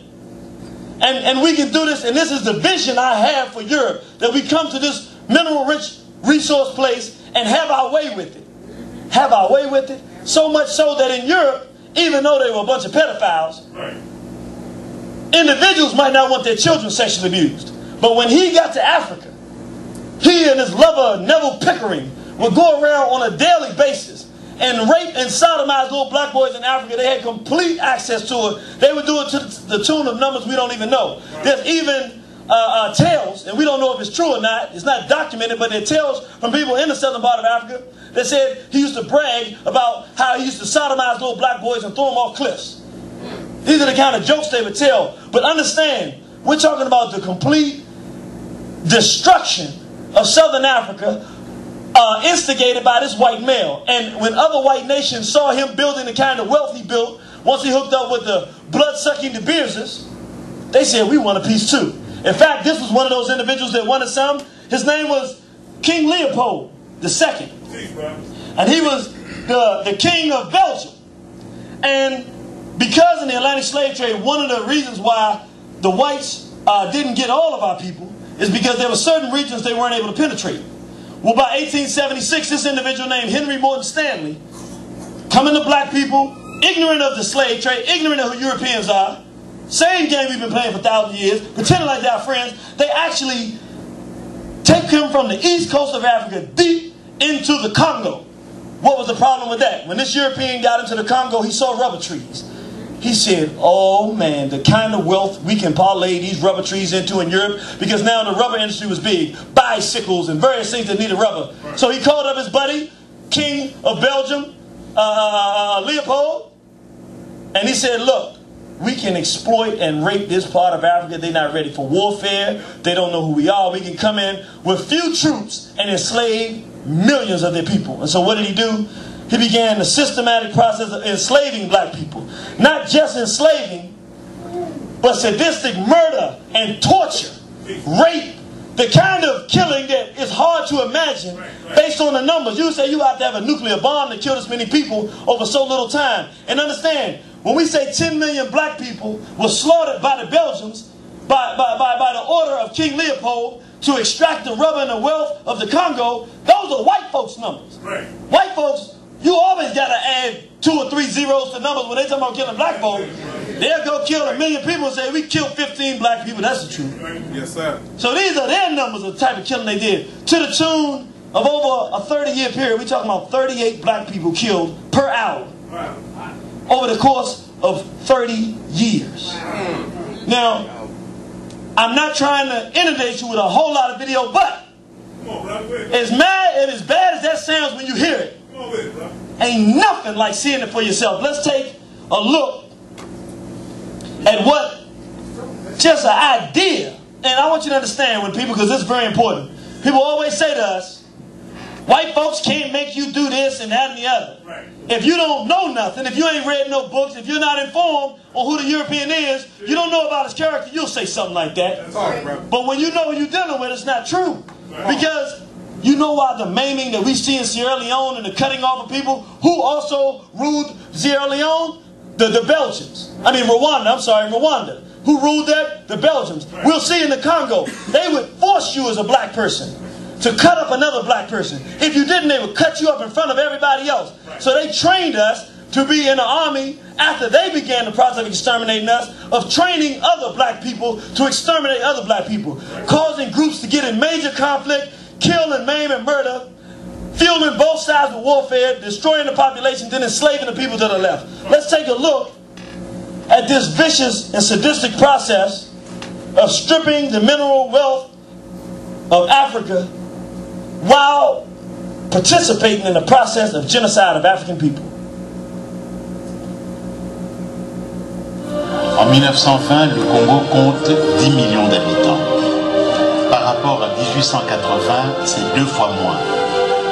And we can do this, and this is the vision I have for Europe, that we come to this mineral-rich resource place and have our way with it. Have our way with it. So much so that in Europe, even though they were a bunch of pedophiles, individuals might not want their children sexually abused. But when he got to Africa, he and his lover, Neville Pickering, would go around on a daily basis and rape and sodomize little black boys in Africa. They had complete access to it. They would do it to the tune of numbers we don't even know. There's even tales, and we don't know if it's true or not. It's not documented, but there are tales from people in the southern part of Africa that said he used to brag about how he used to sodomize little black boys and throw them off cliffs. These are the kind of jokes they would tell. But understand, we're talking about the complete destruction of southern Africa, instigated by this white male. And when other white nations saw him building the kind of wealth he built, once he hooked up with the blood-sucking De Beerses, they said, we want a piece too. In fact, this was one of those individuals that wanted some. His name was King Leopold II. And he was the king of Belgium. And because in the Atlantic slave trade, one of the reasons why the whites didn't get all of our people is because there were certain regions they weren't able to penetrate. Well, by 1876, this individual named Henry Morton Stanley, coming to black people, ignorant of the slave trade, ignorant of who Europeans are, same game we've been playing for 1,000 years, pretending like they're our friends, they actually take him from the east coast of Africa deep into the Congo. What was the problem with that? When this European got into the Congo, he saw rubber trees. He said, oh man, the kind of wealth we can parlay these rubber trees into in Europe, because now the rubber industry was big, bicycles and various things that needed rubber. So he called up his buddy, King of Belgium, Leopold, and he said, look, we can exploit and rape this part of Africa. They're not ready for warfare. They don't know who we are. We can come in with few troops and enslave millions of their people. And so what did he do? He began the systematic process of enslaving black people. Not just enslaving, but sadistic murder and torture, rape, the kind of killing that is hard to imagine based on the numbers. You say you have to have a nuclear bomb to kill this many people over so little time. And understand, when we say 10 million black people were slaughtered by the Belgians, by the order of King Leopold to extract the rubber and the wealth of the Congo, those are white folks' numbers. White folks, you always got to add 2 or 3 zeros to numbers when they talk about killing black folks. They'll go kill 1 million people and say, we killed 15 black people. That's the truth. Yes, sir. So these are their numbers of the type of killing they did. To the tune of over a 30-year period, we're talking about 38 black people killed per hour over the course of 30 years. Now, I'm not trying to inundate you with a whole lot of video, but as bad as that sounds when you hear it, ain't nothing like seeing it for yourself. Let's take a look at what just an idea. And I want you to understand when people, because this is very important. People always say to us, white folks can't make you do this and that and the other. If you don't know nothing, if you ain't read no books, if you're not informed on who the European is, you don't know about his character, you'll say something like that. But when you know who you're dealing with, it's not true. Because you know why the maiming that we see in Sierra Leone and the cutting off of people, who also ruled Sierra Leone? The Belgians. I mean Rwanda. Who ruled that? The Belgians. We'll see in the Congo, they would force you as a black person to cut up another black person. If you didn't, they would cut you up in front of everybody else. So they trained us to be in the army after they began the process of exterminating us, of training other black people to exterminate other black people, causing groups to get in major conflict, kill and maim and murder, fueling both sides of warfare, destroying the population, then enslaving the people to the left. Let's take a look at this vicious and sadistic process of stripping the mineral wealth of Africa while participating in the process of genocide of African people. En 1920, le Congo compte 10 millions d'habitants. Par rapport à 1880, c'est 2 fois moins.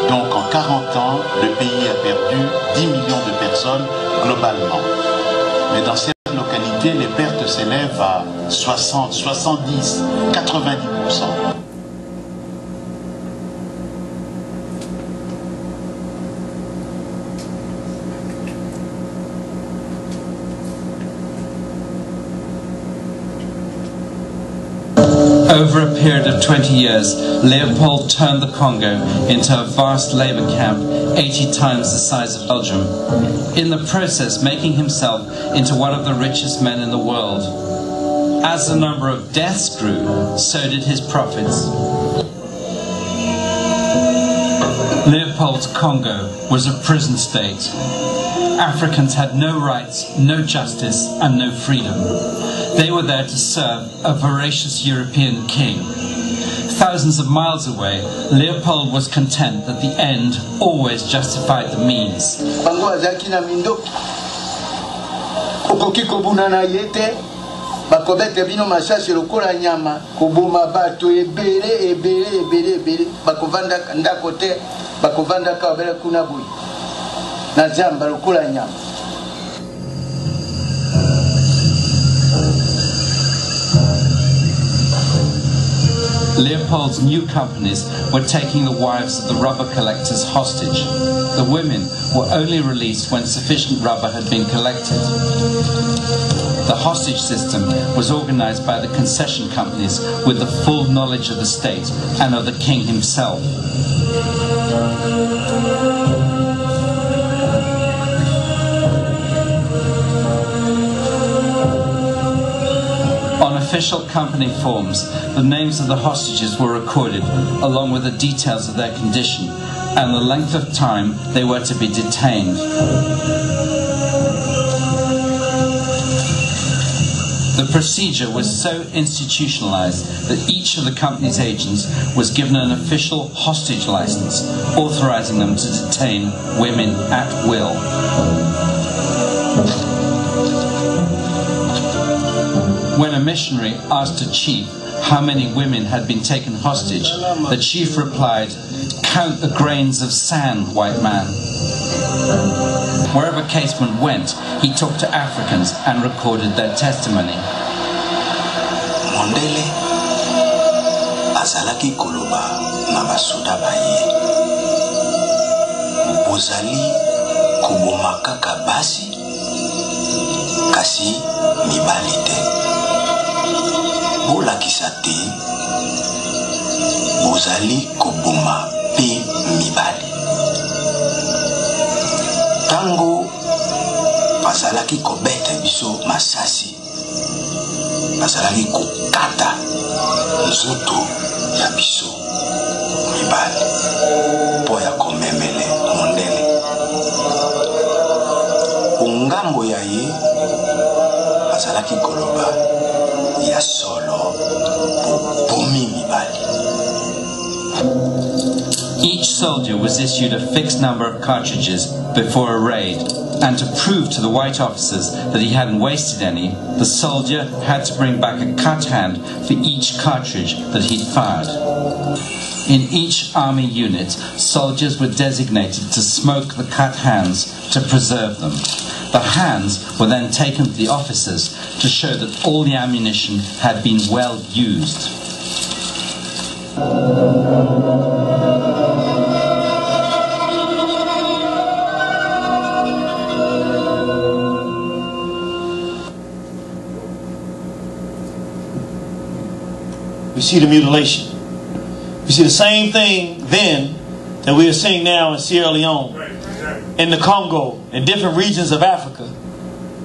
Donc en 40 ans, le pays a perdu 10 millions de personnes globalement. Mais dans certaines localités, les pertes s'élèvent à 60, 70, 90%. Over a period of 20 years, Leopold turned the Congo into a vast labor camp 80 times the size of Belgium, in the process making himself into one of the richest men in the world. As the number of deaths grew, so did his profits. Leopold's Congo was a prison state. Africans had no rights, no justice, and no freedom. They were there to serve a voracious European king. Thousands of miles away, Leopold was content that the end always justified the means. Bakobete bino masasi lokola nyama koboma bato ebele bakovanda ndako te bakovanda kabela kuna buyi na zamba lokola nyama. Leopold's new companies were taking the wives of the rubber collectors hostage. The women were only released when sufficient rubber had been collected. The hostage system was organized by the concession companies with the full knowledge of the state and of the king himself. On official company forms, the names of the hostages were recorded, along with the details of their condition and the length of time they were to be detained. The procedure was so institutionalized that each of the company's agents was given an official hostage license, authorizing them to detain women at will. When a missionary asked a chief how many women had been taken hostage, the chief replied, "Count the grains of sand, white man." Wherever Caseman went, he talked to Africans and recorded their testimony. Mondele azalaki koloba na basuda baye. Bozali koboma kaka basi kasi mibali te. Bolakisa te bozali koboma pe mibali. Tango bazalaki kobeta biso masasi, bazalaki kokata nzoto ya biso mibali po ya komemele mondele. Ongambo ya ye bazalaki koloba ya solo bomi mibali. Each soldier was issued a fixed number of cartridges before a raid, and to prove to the white officers that he hadn't wasted any, the soldier had to bring back a cut hand for each cartridge that he'd fired. In each army unit, soldiers were designated to smoke the cut hands to preserve them. The hands were then taken to the officers to show that all the ammunition had been well used. We see the mutilation. We see the same thing then that we are seeing now in Sierra Leone, in the Congo, in different regions of Africa.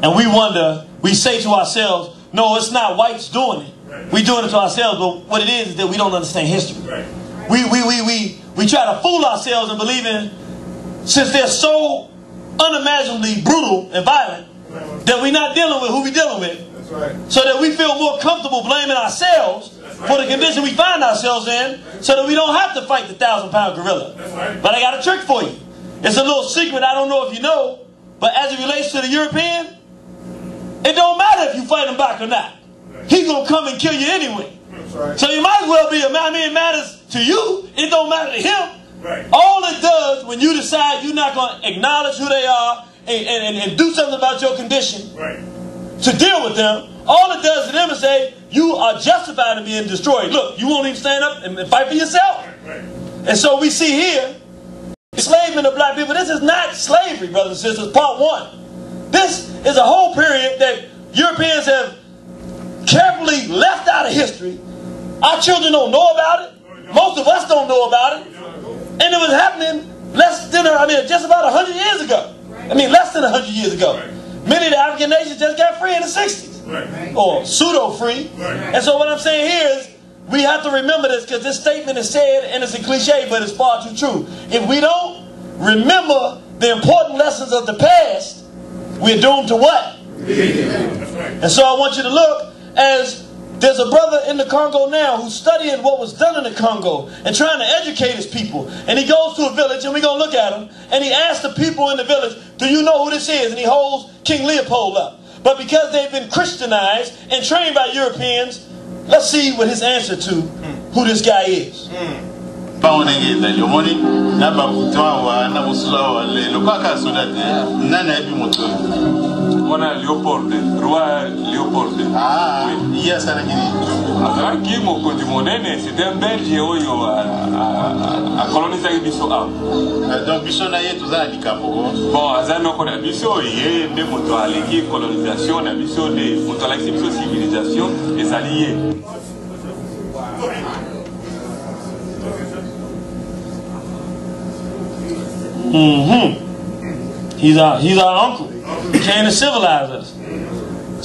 And we wonder, we say to ourselves, no, it's not whites doing it. We're doing it to ourselves, but what it is that we don't understand history. We try to fool ourselves in believing, since they're so unimaginably brutal and violent, that we're not dealing with who we're dealing with. That's right. So that we feel more comfortable blaming ourselves for the condition we find ourselves in, so that we don't have to fight the 1,000-pound gorilla. That's right. But I got a trick for you. It's a little secret, I don't know if you know, but as it relates to the European, it don't matter if you fight him back or not. He's going to come and kill you anyway. Right. So you might as well be, I mean, it matters to you. It don't matter to him. Right. All it does when you decide you're not going to acknowledge who they are and do something about your condition to deal with them, all it does to them is say, you are justified in being destroyed. Look, you won't even stand up and fight for yourself. Right. And so we see here, enslavement of black people. This is not slavery, brothers and sisters, part one. This is a whole period that Europeans have carefully left out of history. Our children don't know about it. Most of us don't know about it. And it was happening just about 100 years ago. I mean, less than 100 years ago. Many of the African nations just got free in the 60s. Or pseudo-free. And so what I'm saying here is, we have to remember this, because this statement is said, and it's a cliche, but it's far too true. If we don't remember the important lessons of the past, we're doomed to what? And so I want you to look, as there's a brother in the Congo now who's studying what was done in the Congo and trying to educate his people. And he goes to a village, and we're going to look at him, and he asks the people in the village, do you know who this is? And he holds King Leopold up. But because they've been Christianized and trained by Europeans, let's see what his answer to who this guy is. Wana Leopold, roi Leopold. Ah, oui. Azaraki mokonzi monene, c'était un Belge oyo a colonisé biso a. Donc biso na ye toza likapo. Bon, azano ko na biso ye nde moto aleki colonisation na biso de moto aleki biso civilisation ezali ye. He's our uncle. He came to civilize us.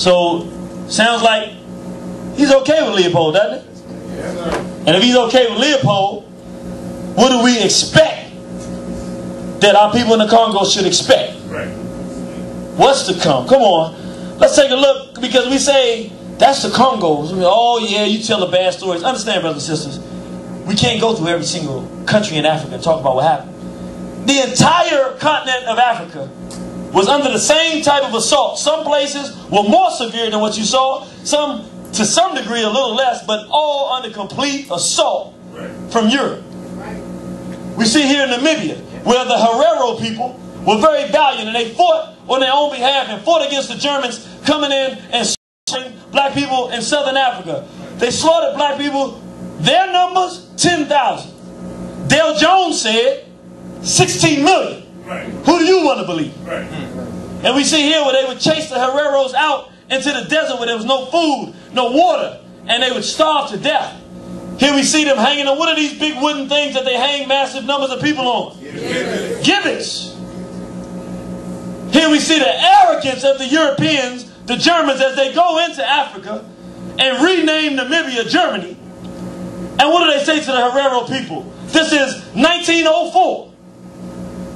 So, sounds like he's okay with Leopold, doesn't it? And if he's okay with Leopold, what do we expect that our people in the Congo should expect? What's to come? Come on. Let's take a look, because we say, that's the Congo. Oh yeah, you tell the bad stories. Understand, brothers and sisters, we can't go through every single country in Africa and talk about what happened. The entire continent of Africa was under the same type of assault. Some places were more severe than what you saw. Some, to some degree, a little less, but all under complete assault from Europe. We see here in Namibia, where the Herero people were very valiant, and they fought on their own behalf and fought against the Germans coming in and slaughtering black people in southern Africa. They slaughtered black people, their numbers, 10,000. Dale Jones said 16 million. Who do you want to believe? And we see here where they would chase the Hereros out into the desert where there was no food, no water, and they would starve to death. Here we see them hanging on. What are these big wooden things that they hang massive numbers of people on? Gibbets. Here we see the arrogance of the Europeans, the Germans, as they go into Africa and rename Namibia Germany. And what do they say to the Herero people? This is 1904.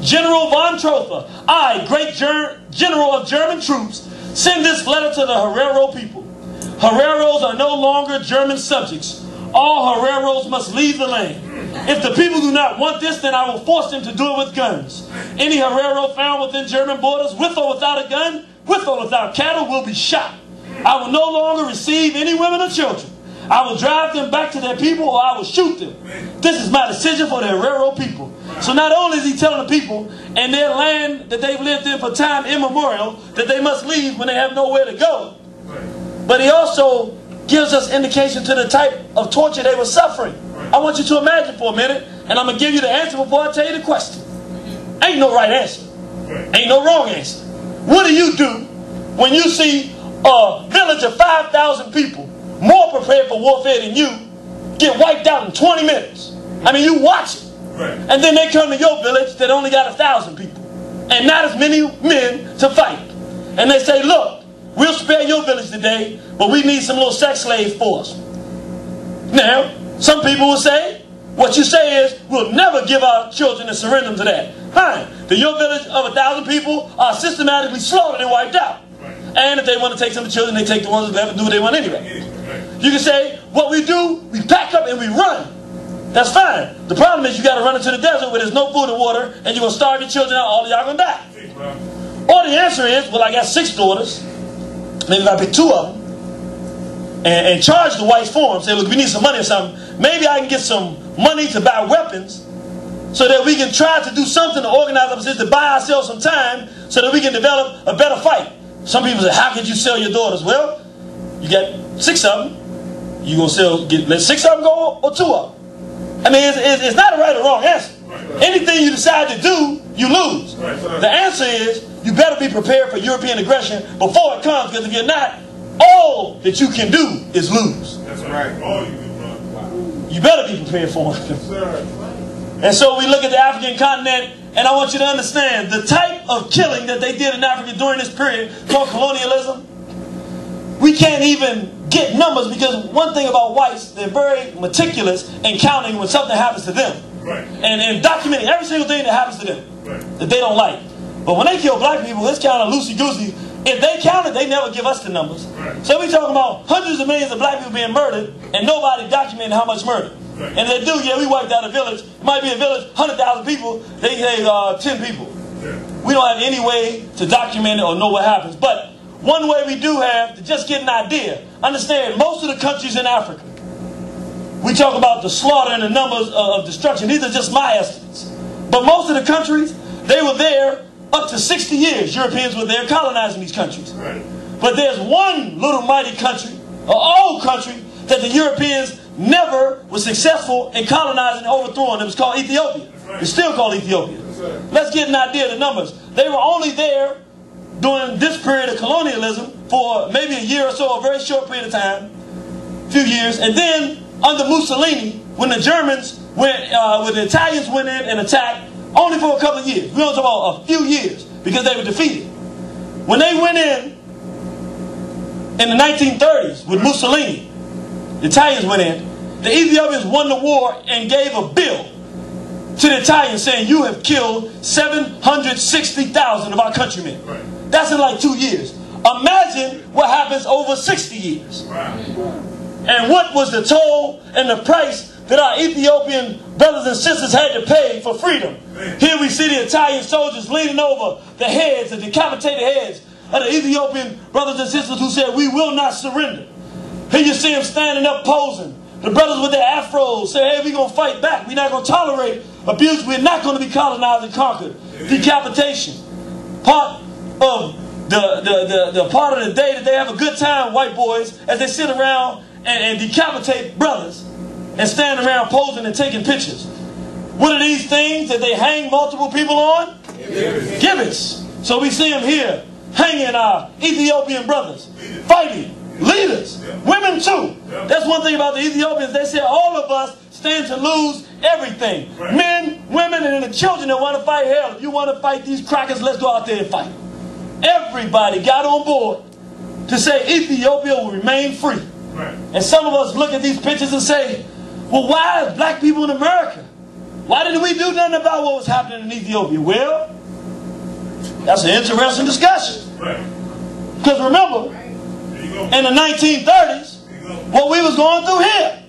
General von Trotha, I, great general of German troops, send this letter to the Herero people. Hereros are no longer German subjects. All Hereros must leave the land. If the people do not want this, then I will force them to do it with guns. Any Herero found within German borders, with or without a gun, with or without cattle, will be shot. I will no longer receive any women or children. I will drive them back to their people, or I will shoot them. This is my decision for the Herero people. So not only is he telling the people and their land that they've lived in for time immemorial that they must leave when they have nowhere to go, but he also gives us indication to the type of torture they were suffering. I want you to imagine for a minute, and I'm going to give you the answer before I tell you the question. Ain't no right answer. Ain't no wrong answer. What do you do when you see a village of 5,000 people, more prepared for warfare than you, get wiped out in 20 minutes? I mean, you watch it. And then they come to your village that only got 1,000 people and not as many men to fight. And they say, look, we'll spare your village today, but we need some little sex slaves for us. Now, some people will say, what you say is, we'll never give our children and surrender them to that. Fine. Then your village of 1,000 people are systematically slaughtered and wiped out. And if they want to take some of the children, they take the ones that left and do what they want anyway. You can say, what we do, we pack up and we run. That's fine. The problem is you got to run into the desert where there's no food and water, and you're going to starve your children out, all of y'all going to die. Or the answer is, well, I got 6 daughters. Maybe if I pick 2 of them and charge the whites for them, say, look, we need some money or something. Maybe I can get some money to buy weapons so that we can try to do something to organize ourselves, to buy ourselves some time so that we can develop a better fight. Some people say, how could you sell your daughters? Well, you got 6 of them. You going to let 6 of them go or 2 of them? I mean, it's not a right or wrong answer. Anything you decide to do, you lose. The answer is, you better be prepared for European aggression before it comes, because if you're not, all that you can do is lose. That's right. You better be prepared for it. And so we look at the African continent, and I want you to understand the type of killing that they did in Africa during this period called colonialism. We can't even get numbers, because one thing about whites, they're very meticulous in counting when something happens to them. And documenting every single thing that happens to them that they don't like. But when they kill black people, it's kind of loosey-goosey. If they count it, they never give us the numbers. So we're talking about hundreds of millions of black people being murdered, and nobody documenting how much murder. And if they do, yeah, we wiped out a village. It might be a village, 100,000 people. They say 10 people. We don't have any way to document it or know what happens. But one way we do have to just get an idea. Understand, most of the countries in Africa, we talk about the slaughter and the numbers of destruction. These are just my estimates. But most of the countries, they were there up to 60 years. Europeans were there colonizing these countries. But there's one little mighty country, an old country, that the Europeans never were successful in colonizing and overthrowing. It was called Ethiopia. It's still called Ethiopia. Let's get an idea of the numbers. They were only there during this period of colonialism for maybe a year or so, a very short period of time, a few years. And then under Mussolini, when the Germans went, when the Italians went in and attacked, only for a couple of years. We don't talk about a few years, because they were defeated. When they went in the 1930s with Mussolini, the Italians went in, the Ethiopians won the war and gave a bill to the Italians saying, you have killed 760,000 of our countrymen. That's in like 2 years. Imagine what happens over 60 years. And what was the toll and the price that our Ethiopian brothers and sisters had to pay for freedom. Here we see the Italian soldiers leaning over the heads, the decapitated heads of the Ethiopian brothers and sisters who said, we will not surrender. Here you see them standing up posing. The brothers with their afros say, hey, we're going to fight back. We're not going to tolerate abuse. We're not going to be colonized and conquered. Decapitation. Part of the part of the day that they have a good time, white boys, as they sit around and decapitate brothers and stand around posing and taking pictures. What are these things that they hang multiple people on? Gibbets. So we see them here hanging our Ethiopian brothers, fighting, leaders, women too. That's one thing about the Ethiopians. They say all of us stand to lose everything. Men, women, and the children that want to fight. Hell, if you want to fight these crackers, let's go out there and fight. Everybody got on board to say Ethiopia will remain free. And some of us look at these pictures and say, well, why is black people in America? Why didn't we do nothing about what was happening in Ethiopia? Well, that's an interesting discussion. Because remember, in the 1930s, what we was going through here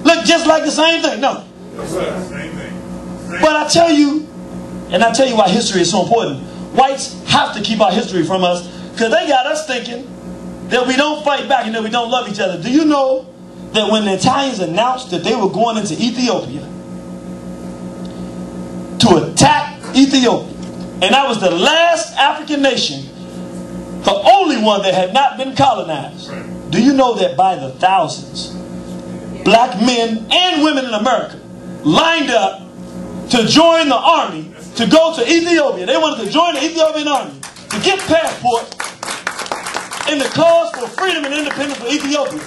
looked just like the same thing. No. But I tell you, and I tell you why history is so important. Whites have to keep our history from us, because they got us thinking that we don't fight back and that we don't love each other. Do you know that when the Italians announced that they were going into Ethiopia to attack Ethiopia, and that was the last African nation, the only one that had not been colonized, do you know that by the thousands, black men and women in America lined up to join the army to go to Ethiopia? They wanted to join the Ethiopian army to get passports in the cause for freedom and independence for Ethiopia.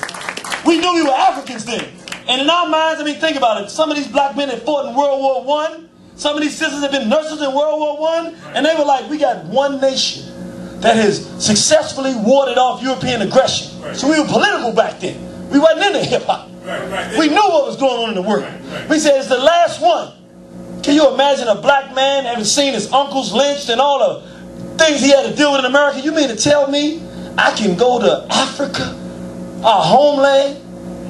We knew we were Africans then. And in our minds, I mean, think about it. Some of these black men had fought in World War I. Some of these sisters had been nurses in World War I. And they were like, we got one nation that has successfully warded off European aggression. So we were political back then. We wasn't into hip-hop. We knew what was going on in the world. We said, it's the last one. Can you imagine a black man having seen his uncles lynched and all the things he had to deal with in America. You mean to tell me I can go to Africa, our homeland,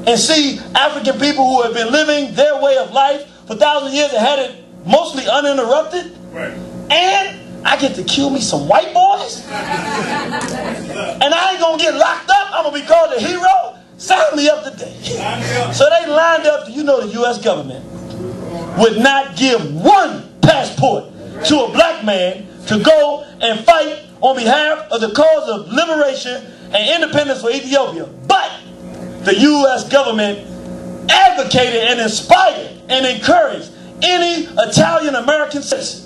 and see African people who have been living their way of life for thousands of years and had it mostly uninterrupted? Right. And I get to kill me some white boys? And I ain't gonna get locked up? I'm gonna be called a hero? Sign me up today. So they lined up, the U.S. government would not give one passport to a black man to go and fight on behalf of the cause of liberation and independence for Ethiopia. But the U.S. government advocated and inspired and encouraged any Italian-American citizen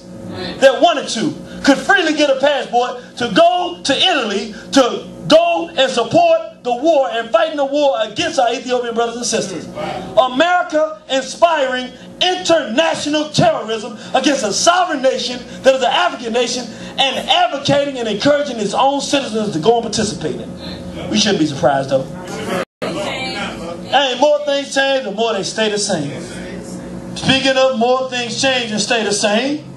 that wanted to could freely get a passport to go to Italy to go and support the war and fighting the war against our Ethiopian brothers and sisters. America inspiring international terrorism against a sovereign nation that is an African nation and advocating and encouraging its own citizens to go and participate in it. We shouldn't be surprised though. And more things change, the more they stay the same. Speaking of more things change and stay the same,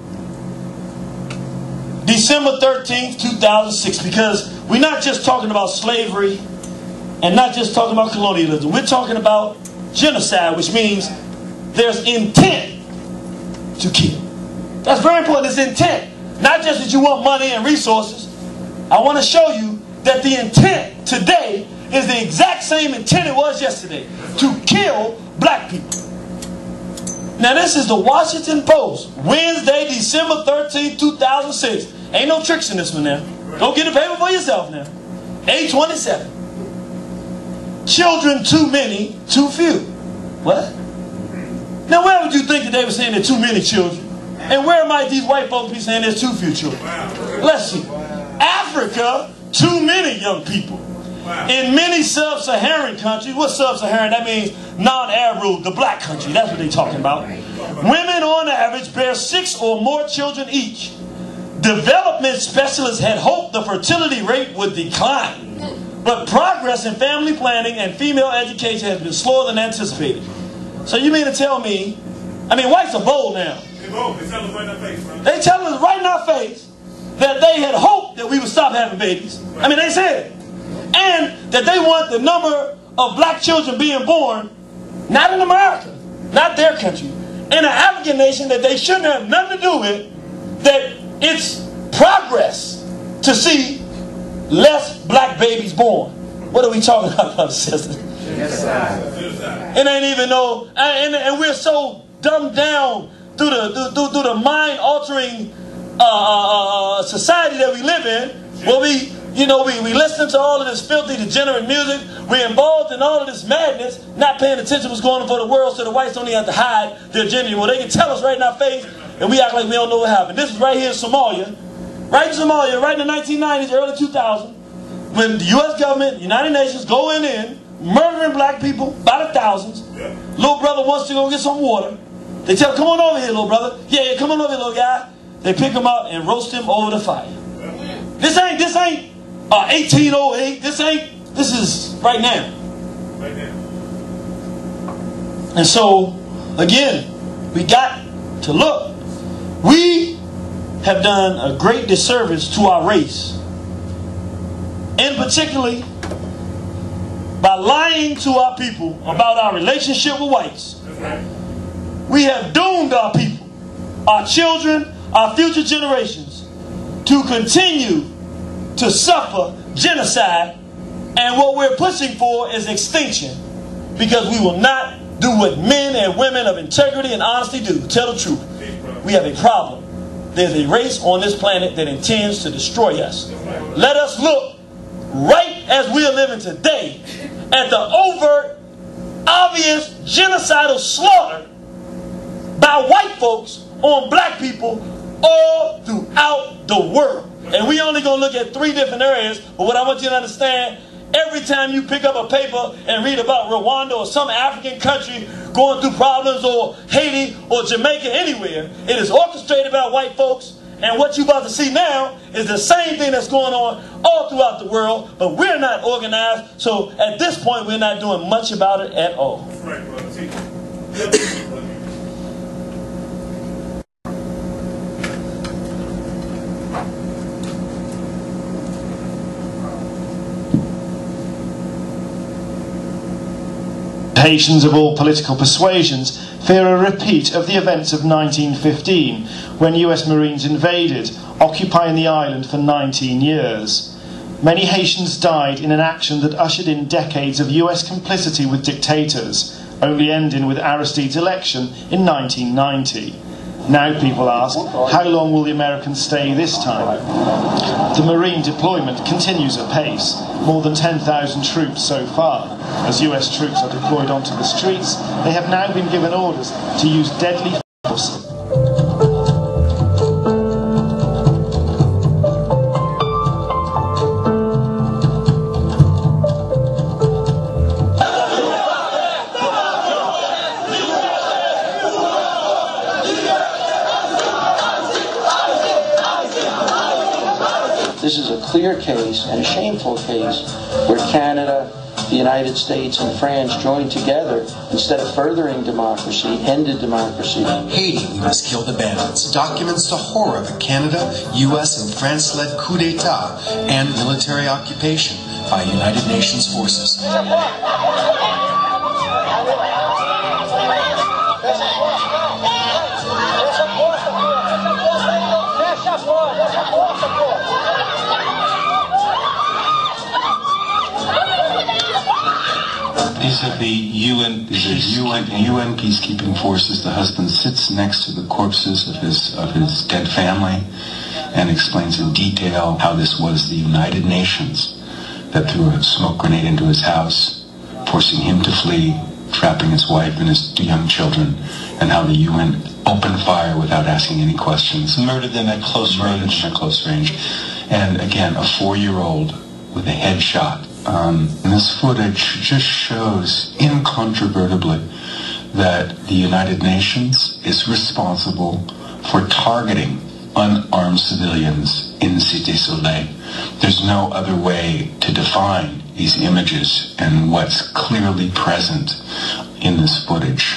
December 13th, 2006, because we're not just talking about slavery and not just talking about colonialism. We're talking about genocide, which means there's intent to kill. That's very important. It's intent. Not just that you want money and resources. I want to show you that the intent today is the exact same intent it was yesterday. To kill black people. Now this is the Washington Post, Wednesday, December 13th, 2006. Ain't no tricks in this one now. Go get the paper for yourself now. 827. Children too many, too few. What? Now where would you think that they were saying there are too many children? And where might these white folks be saying there's too few children? Let's see. Africa, too many young people. In many sub-Saharan countries, what's sub-Saharan? That means non-Arab ruled, the black country. That's what they're talking about. Women on average bear 6 or more children each. Development specialists had hoped the fertility rate would decline. But progress in family planning and female education has been slower than anticipated. So you mean to tell me, I mean, whites are bold now. They're bold. They tell us right in our face, right? They tell us right in our face that they had hoped that we would stop having babies. I mean, they said it. And that they want the number of black children being born, not in America, not their country, in an African nation that they shouldn't have nothing to do with, that it's progress to see less black babies born. What are we talking about, brothers and sisters? It ain't even no, and we're so dumbed down through the mind-altering society that we live in, where we listen to all of this filthy, degenerate music. We're involved in all of this madness, not paying attention to what's going on for the world, so the whites don't even have to hide their agenda anymore. They can tell us right in our face, and we act like we don't know what happened. This is right here in Somalia. Right in Somalia, right in the 1990s, early 2000s, when the U.S. government, United Nations, going in, murdering black people by the thousands. Little brother wants to go get some water. They tell him, come on over here, little brother. Yeah, come on over here, little guy. They pick him up and roast him over the fire. This ain't 1808. This is right now. And so, again, we got to look. We have done a great disservice to our race. And particularly by lying to our people about our relationship with whites. We have doomed our people, our children, our future generations to continue to suffer genocide, and what we're pushing for is extinction, because we will not do what men and women of integrity and honesty do. Tell the truth. We have a problem. There's a race on this planet that intends to destroy us. Let us look right as we are living today at the overt, obvious genocidal slaughter by white folks on black people all throughout the world. And we only going to look at 3 different areas, but what I want you to understand, every time you pick up a paper and read about Rwanda or some African country going through problems, or Haiti or Jamaica, anywhere, it is orchestrated by white folks. And what you're about to see now is the same thing that's going on all throughout the world, but we're not organized, so at this point we're not doing much about it at all. Right, brother. Haitians of all political persuasions fear a repeat of the events of 1915, when US Marines invaded, occupying the island for 19 years. Many Haitians died in an action that ushered in decades of US complicity with dictators, only ending with Aristide's election in 1990. Now people ask, how long will the Americans stay this time? The Marine deployment continues apace, more than 10,000 troops so far. As US troops are deployed onto the streets, they have now been given orders to use deadly force. This is a clear case and a shameful case where Canada, the United States, and France joined together instead of furthering democracy, ended democracy. Haiti, we must kill the bandits, documents the horror of a Canada, US, and France-led coup d'etat and military occupation by United Nations forces. These are the UN peacekeeping forces. The husband sits next to the corpses of his dead family and explains in detail how this was the United Nations that threw a smoke grenade into his house, forcing him to flee, trapping his wife and his young children, and how the UN opened fire without asking any questions. Murdered them at close range. And again, a 4-year-old with a headshot. And this footage just shows incontrovertibly that the United Nations is responsible for targeting unarmed civilians in Cité Soleil. There's no other way to define these images and what's clearly present in this footage.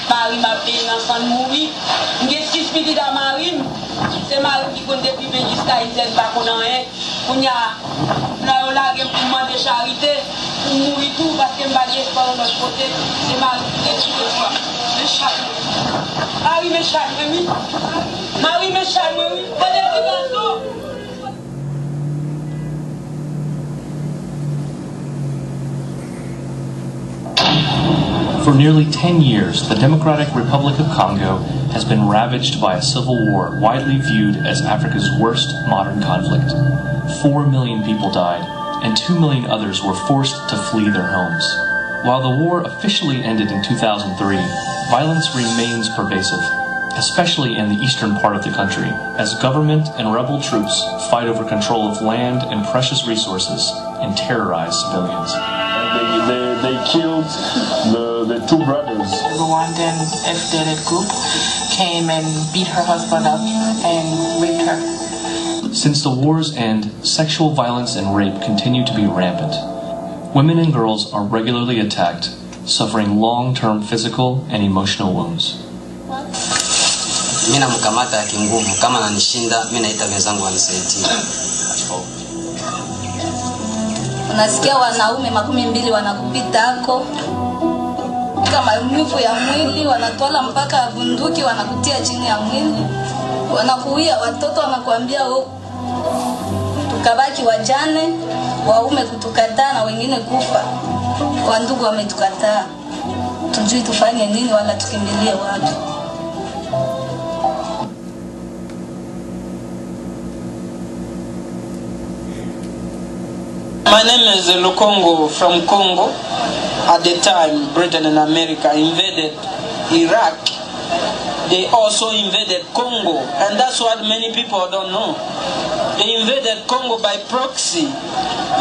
For nearly 10 years, the Democratic Republic of Congo has been ravaged by a civil war widely viewed as Africa's worst modern conflict. 4 million people died, and 2 million others were forced to flee their homes. While the war officially ended in 2003, violence remains pervasive, especially in the eastern part of the country, as government and rebel troops fight over control of land and precious resources and terrorize civilians. They killed the 2 brothers. The Rwandan FDLF group came and beat her husband up and raped her. Since the war's end, sexual violence and rape continue to be rampant. Women and girls are regularly attacked, suffering long-term physical and emotional wounds. Mina mkamata kinguvu kama nanishinda mimi naita wenzangu wanisaidie. Unasikia wanaume 12 wanakupita hako kama maumivu ya mwili, wanatwala mpaka bunduki wanakutia chini ya mwili, wanakuia watoto, wanakuambia tukabaki wajane, waume kutukataa na wengine kufa, kwa ndugu wametukataa, tujui tufanye nini wala tukimbilie wapi. My name is Lukongo from Congo. At the time, Britain and America invaded Iraq. They also invaded Congo, and that's what many people don't know. They invaded Congo by proxy,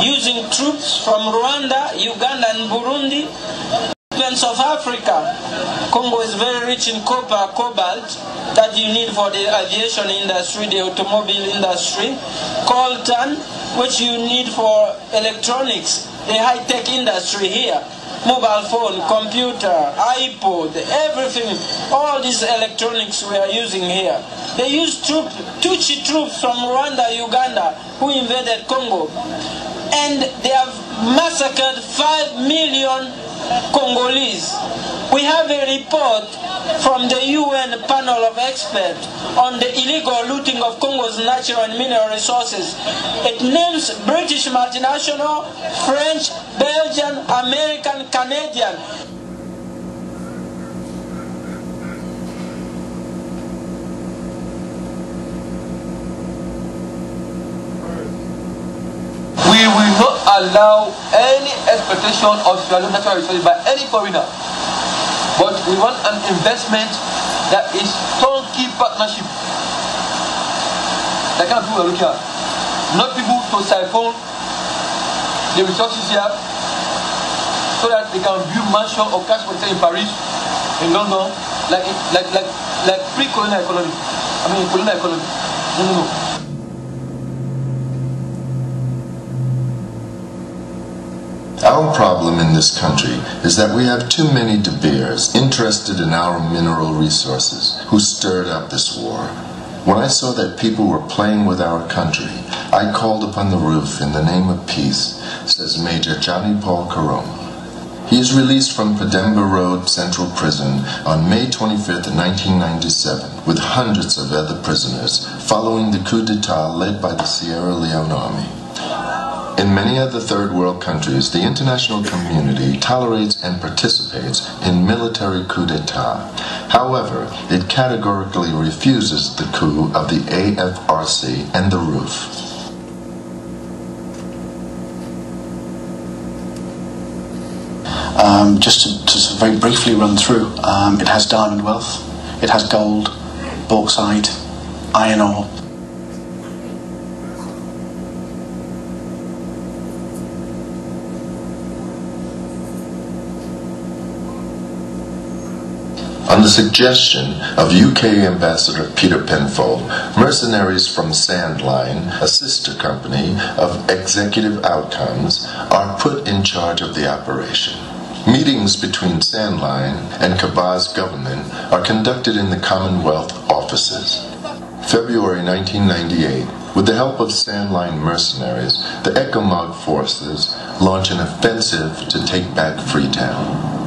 using troops from Rwanda, Uganda, and Burundi. Of Africa. Congo is very rich in copper, cobalt that you need for the aviation industry, the automobile industry, coltan, which you need for electronics, the high-tech industry here, mobile phone, computer, iPod, everything, all these electronics we are using here. They use Tutsi troops from Rwanda, Uganda, who invaded Congo, and they have massacred 5 million Congolese. We have a report from the UN panel of experts on the illegal looting of Congo's natural and mineral resources. It names British multinational, French, Belgian, American, Canadian. We will not allow any exploitation of natural resources by any foreigner. But we want an investment that is turnkey partnership. The kind of people we're looking at. Not people to siphon the resources here so that they can build mansion or cash hotel in Paris, in London, like pre-colonial economy. I mean colonial economy. No. Our problem in this country is that we have too many De Beers interested in our mineral resources who stirred up this war. When I saw that people were playing with our country, I called upon the roof in the name of peace, says Major Johnny Paul Karoma. He is released from Pademba Road Central Prison on May 25, 1997, with hundreds of other prisoners, following the coup d'etat led by the Sierra Leone Army. In many other third world countries, the international community tolerates and participates in military coup d'etat. However, it categorically refuses the coup of the AFRC and the ROOF. Just to very briefly run through, it has diamond wealth, it has gold, bauxite, iron ore. On the suggestion of UK Ambassador Peter Penfold, mercenaries from Sandline, a sister company of Executive Outcomes, are put in charge of the operation. Meetings between Sandline and Kaba's government are conducted in the Commonwealth offices. February 1998, with the help of Sandline mercenaries, the Ecomog forces launch an offensive to take back Freetown.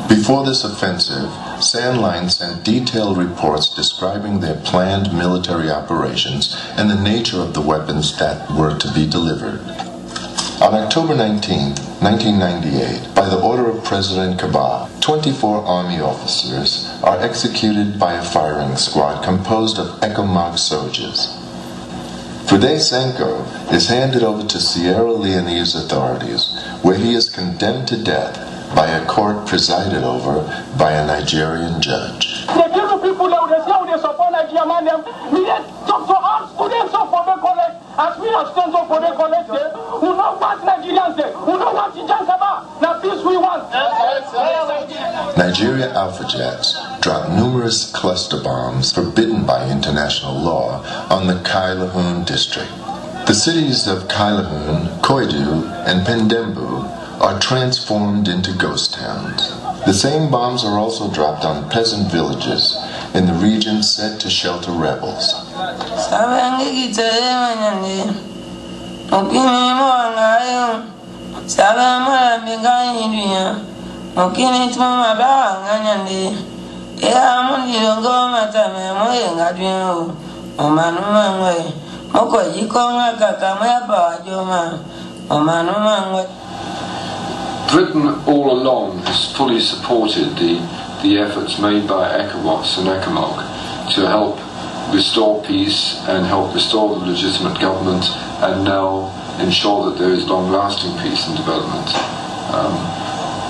Before this offensive, Sandline sent detailed reports describing their planned military operations and the nature of the weapons that were to be delivered. On October 19, 1998, by the order of President Kaba, 24 Army officers are executed by a firing squad composed of Ecomog soldiers. Fude Senko is handed over to Sierra Leone's authorities, where he is condemned to death by a court presided over by a Nigerian judge. Nigeria Alpha Jets dropped numerous cluster bombs forbidden by international law on the Kailahun district. The cities of Kailahun, Koidu, and Pendembu are transformed into ghost towns. The same bombs are also dropped on peasant villages in the region said to shelter rebels. Britain all along has fully supported the efforts made by ECOWAS and ECOMOG to help restore peace and help restore the legitimate government and now ensure that there is long-lasting peace and development.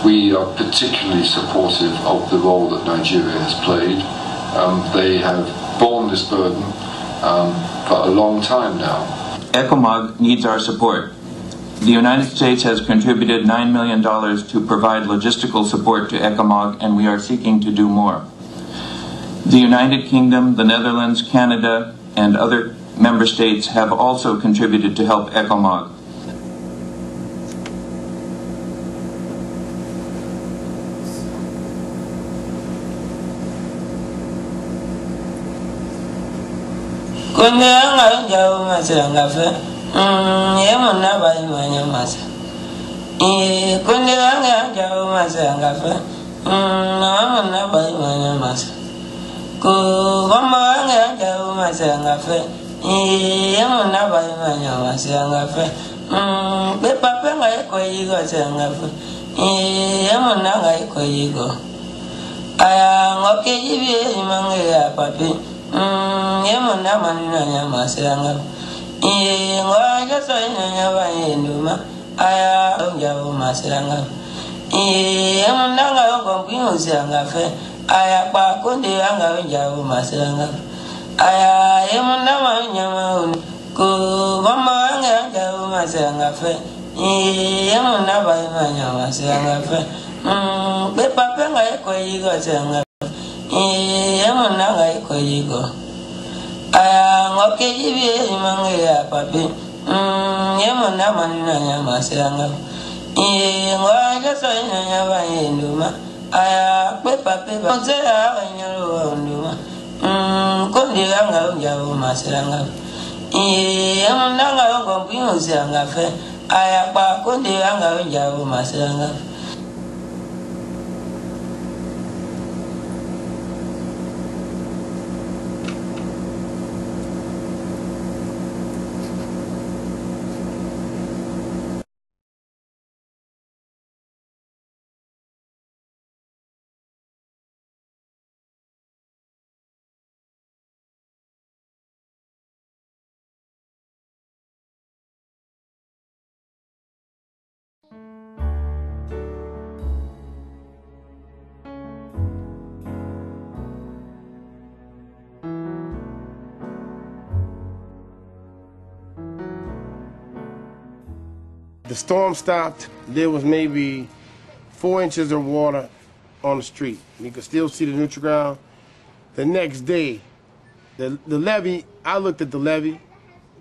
We are particularly supportive of the role that Nigeria has played. They have borne this burden for a long time now. ECOMOG needs our support. The United States has contributed $9 million to provide logistical support to ECOMOG, and we are seeking to do more. The United Kingdom, the Netherlands, Canada, and other member states have also contributed to help ECOMOG. Kundi wanga jawo masanga fe. Mama na bai manya mas. Ko mama wanga jawo masanga fe. Yamu na bai manya masanga fe. Be papa ngai ko yigo sanga fe. Yamu na ngai ko yigo. Aya ngoke jibi mangi ya papi. Yamu na manina nya masanga. Ngwa so nya ba nduma. Aya jawo masanga. Mnanga yongo mpiyosanga fe aya pa konde anga wenjawo masanga aya mnama nyama ko mama anga jawo masanga fe mnaba nyama masanga fe be papa nga eko yigo sanga mnanga eko yigo aya ngoke jibi mangi ya papi mnama nyama masanga ngwa so nya ba nduma aya pepa nze ya nyalo nduma kondi anga unjawo masanga nanga yongo mpiyosanga fe aya pa kondi anga unjawo masanga. The storm stopped. There was maybe 4 inches of water on the street. You could still see the neutral ground. The next day, the levee, I looked at the levee.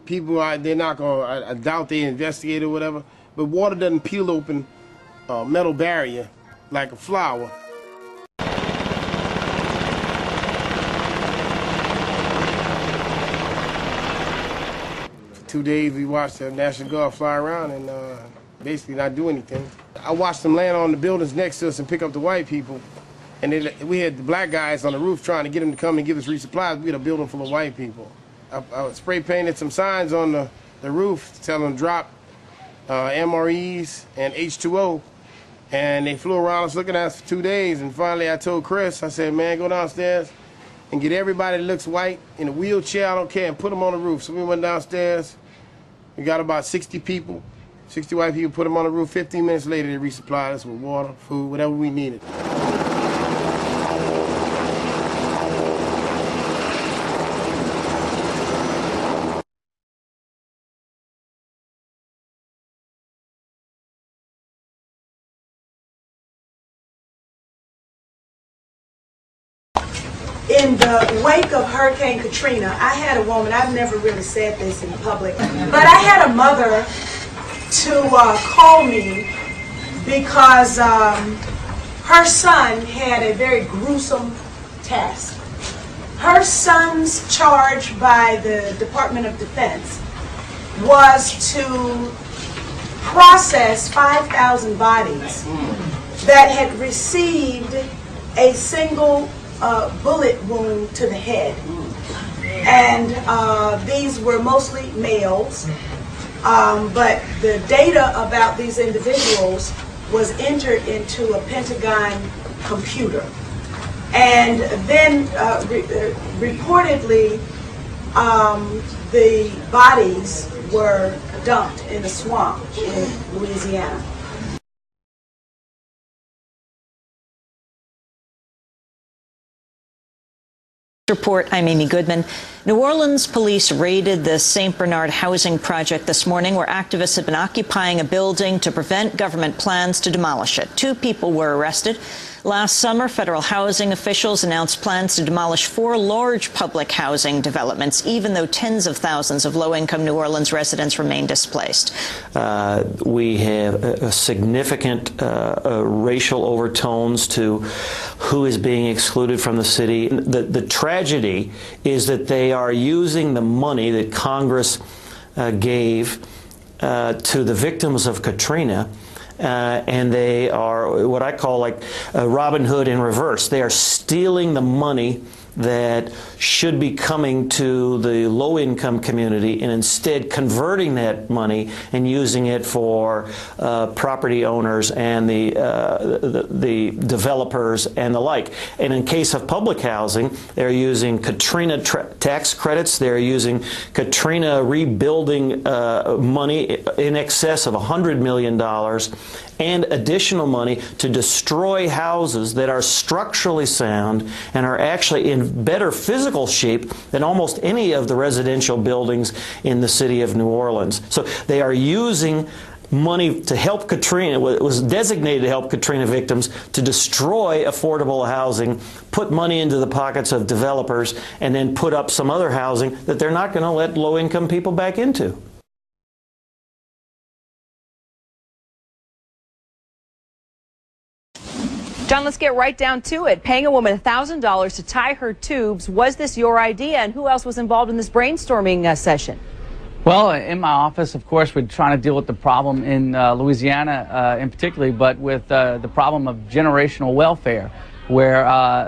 People, they're not going to, I doubt they investigated or whatever, but water doesn't peel open a metal barrier like a flower. For 2 days, we watched the National Guard fly around and basically not do anything. I watched them land on the buildings next to us and pick up the white people. And we had the black guys on the roof trying to get them to come and give us resupplies. We had a building full of white people. I spray painted some signs on the roof telling them drop MREs and H2O. And they flew around us looking at us for 2 days. And finally I told Chris, I said, man, go downstairs and get everybody that looks white in a wheelchair, I don't care, and put them on the roof. So we went downstairs. We got about 60 people, 60 white people, put them on the roof. 15 minutes later, they resupplied us with water, food, whatever we needed. In the wake of Hurricane Katrina, I had a woman, I've never really said this in public, but I had a mother to call me because her son had a very gruesome task. Her son's charge by the Department of Defense was to process 5,000 bodies that had received a single bullet wound to the head. And these were mostly males, but the data about these individuals was entered into a Pentagon computer. And then reportedly the bodies were dumped in a swamp in Louisiana. Report, I'm Amy Goodman. New Orleans police raided the St. Bernard housing project this morning, where activists had been occupying a building to prevent government plans to demolish it. 2 people were arrested. Last summer, federal housing officials announced plans to demolish 4 large public housing developments, even though tens of thousands of low-income New Orleans residents remain displaced. We have a significant racial overtones to who is being excluded from the city. The tragedy is that they are using the money that Congress gave to the victims of Katrina and they are what I call like Robin Hood in reverse. They are stealing the money that should be coming to the low-income community and instead converting that money and using it for property owners and the developers and the like. And in case of public housing, they're using Katrina tax credits. They're using Katrina rebuilding money in excess of $100 million and additional money to destroy houses that are structurally sound and are actually in better physical shape than almost any of the residential buildings in the city of New Orleans. So they are using money to help Katrina, it was designated to help Katrina victims, to destroy affordable housing, put money into the pockets of developers, and then put up some other housing that they're not going to let low-income people back into. John, let's get right down to it. Paying a woman $1,000 to tie her tubes. Was this your idea, and who else was involved in this brainstorming session? Well, in my office, of course, we're trying to deal with the problem in Louisiana in particular, but with the problem of generational welfare, where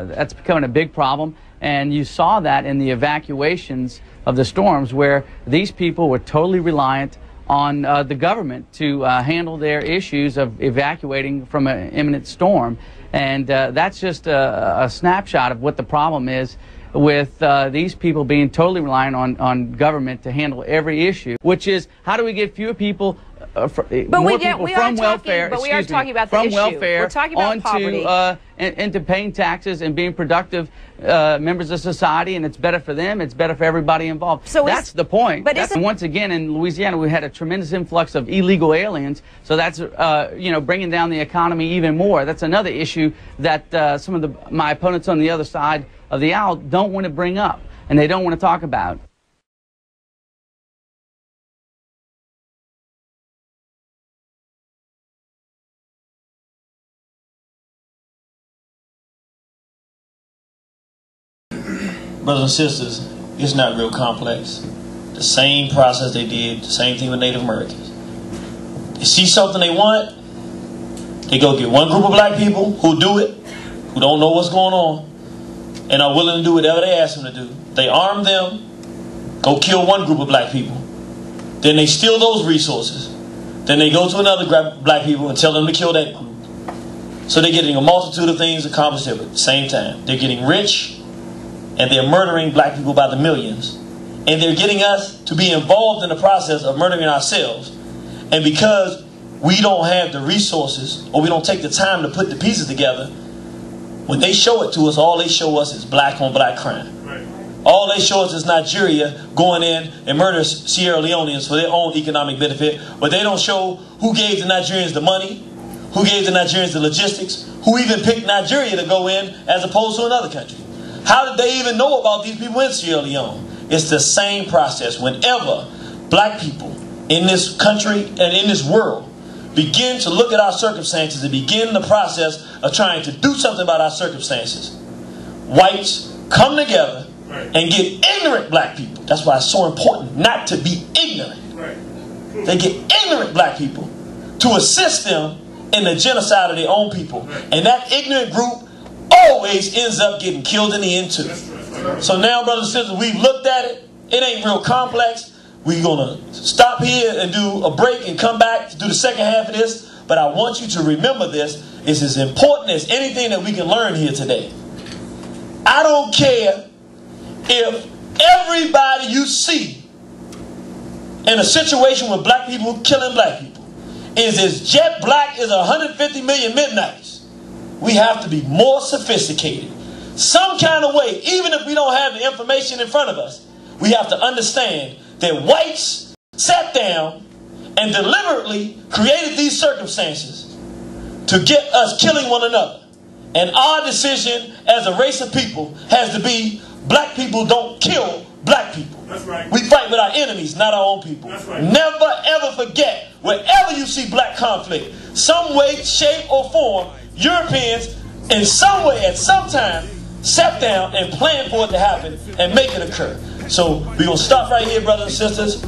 that's becoming a big problem. And you saw that in the evacuations of the storms, where these people were totally reliant on the government to handle their issues of evacuating from an imminent storm. And that's just a snapshot of what the problem is with these people being totally reliant on government to handle every issue, which is how do we get fewer people, more people from welfare, onto into paying taxes and being productive members of society, and it's better for them, it's better for everybody involved. So that's the point. But and once again, in Louisiana, we had a tremendous influx of illegal aliens, so that's you know, bringing down the economy even more. That's another issue that some of my opponents on the other side of the aisle don't want to bring up, and they don't want to talk about. Brothers and sisters, it's not real complex. The same process they did, the same thing with Native Americans. They see something they want, they go get one group of black people who do it, who don't know what's going on, and are willing to do whatever they ask them to do. They arm them, go kill one group of black people. Then they steal those resources. Then they go to another group of black people and tell them to kill that group. So they're getting a multitude of things accomplished at the same time. They're getting rich, and they're murdering black people by the millions. And they're getting us to be involved in the process of murdering ourselves. And because we don't have the resources, or we don't take the time to put the pieces together, when they show it to us, all they show us is black on black crime. Right. All they show us is Nigeria going in and murdering Sierra Leoneans for their own economic benefit. But they don't show who gave the Nigerians the money, who gave the Nigerians the logistics, who even picked Nigeria to go in as opposed to another country. How did they even know about these people in Sierra Leone? It's the same process. Whenever black people in this country and in this world begin to look at our circumstances and begin the process of trying to do something about our circumstances, whites come together and get ignorant black people. That's why it's so important not to be ignorant. They get ignorant black people to assist them in the genocide of their own people. And that ignorant group always ends up getting killed in the end too. So now, brothers and sisters, we've looked at it. It ain't real complex. We're going to stop here and do a break and come back to do the second half of this. But I want you to remember this. It's as important as anything that we can learn here today. I don't care if everybody you see in a situation with black people killing black people is as jet black as 150 million midnights. We have to be more sophisticated. Some kind of way, even if we don't have the information in front of us, we have to understand that whites sat down and deliberately created these circumstances to get us killing one another. And our decision as a race of people has to be black people don't kill black people. That's right. We fight with our enemies, not our own people. That's right. Never ever forget, wherever you see black conflict, some way, shape, or form, Europeans in some way at some time sat down and planned for it to happen and make it occur. So we're going to stop right here, brothers and sisters.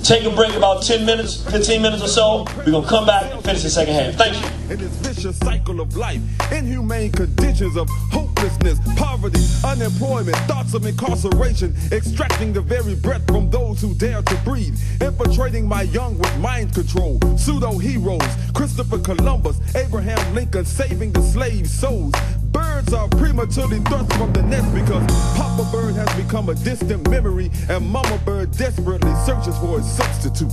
take a break about 10 minutes, 15 minutes or so. We're going to come back and finish the second half. Thank you. In this vicious cycle of life, inhumane conditions of hopelessness, poverty, unemployment, thoughts of incarceration, extracting the very breath from those who dare to breathe, infiltrating my young with mind control, pseudo-heroes, Christopher Columbus, Abraham Lincoln, saving the slave souls. Birds are prematurely thrust from the nest because Papa Bird has become a distant memory and Mama Bird desperately searches for a substitute.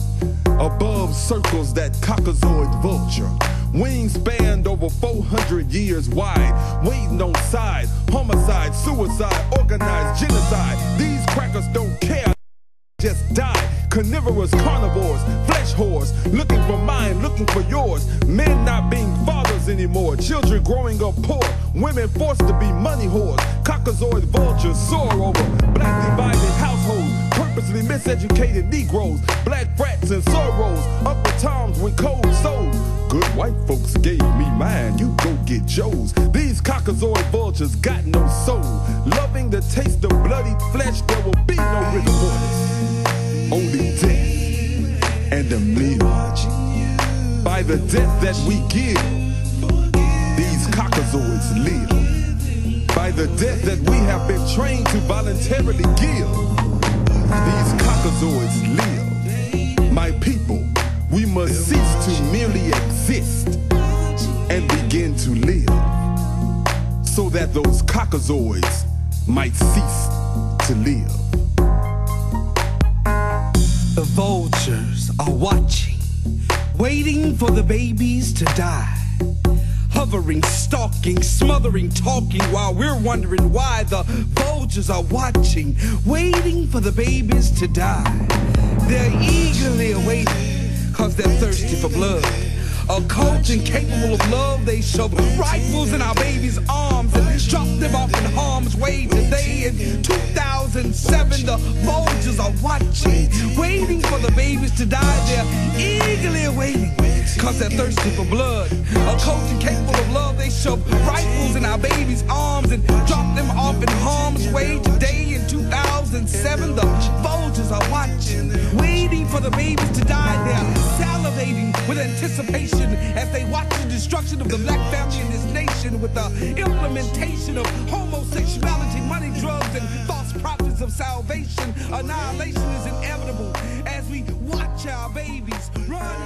Above circles that Caucasoid vulture, wings spanned over 400 years wide, waiting on side, homicide, suicide, organized genocide. These crackers don't care, just die. Carnivorous carnivores, flesh whores, looking for mine, looking for yours. Men not being fathers anymore, children growing up poor, women forced to be money whores. Caucasoid vultures soar over black divided households, purposely miseducated Negroes, black frats and sorrows, upper times with cold souls. Good white folks gave me mine, you go get yours. These Caucasoid vultures got no soul, loving the taste of bloody flesh, there will be no rigor mortis. Only death and a meal. By the death that we give, these Caucasoids live. By the death that we have been trained to voluntarily give, these Caucasoids live. My people, we must cease to merely exist and begin to live, so that those Caucasoids might cease to live. The vultures are watching, waiting for the babies to die. Hovering, stalking, smothering, talking, while we're wondering why. The vultures are watching, waiting for the babies to die. They're eagerly awaiting, cause they're thirsty for blood. A cult incapable of love, they shove rifles in our babies' arms and drop them off in harm's way. Today in 2007, the vultures are watching, waiting for the babies to die. They're eagerly awaiting, cause they're thirsty for blood. A cult incapable of love, they shove rifles in our babies' arms and drop them off in harm's way. Today in 2007, the vultures are watching, waiting for the babies to die. They're salivating with anticipation as they watch the destruction of the black family in this nation with the implementation of homosexuality, money, drugs, and false prophets of salvation. Annihilation is inevitable as we watch our babies run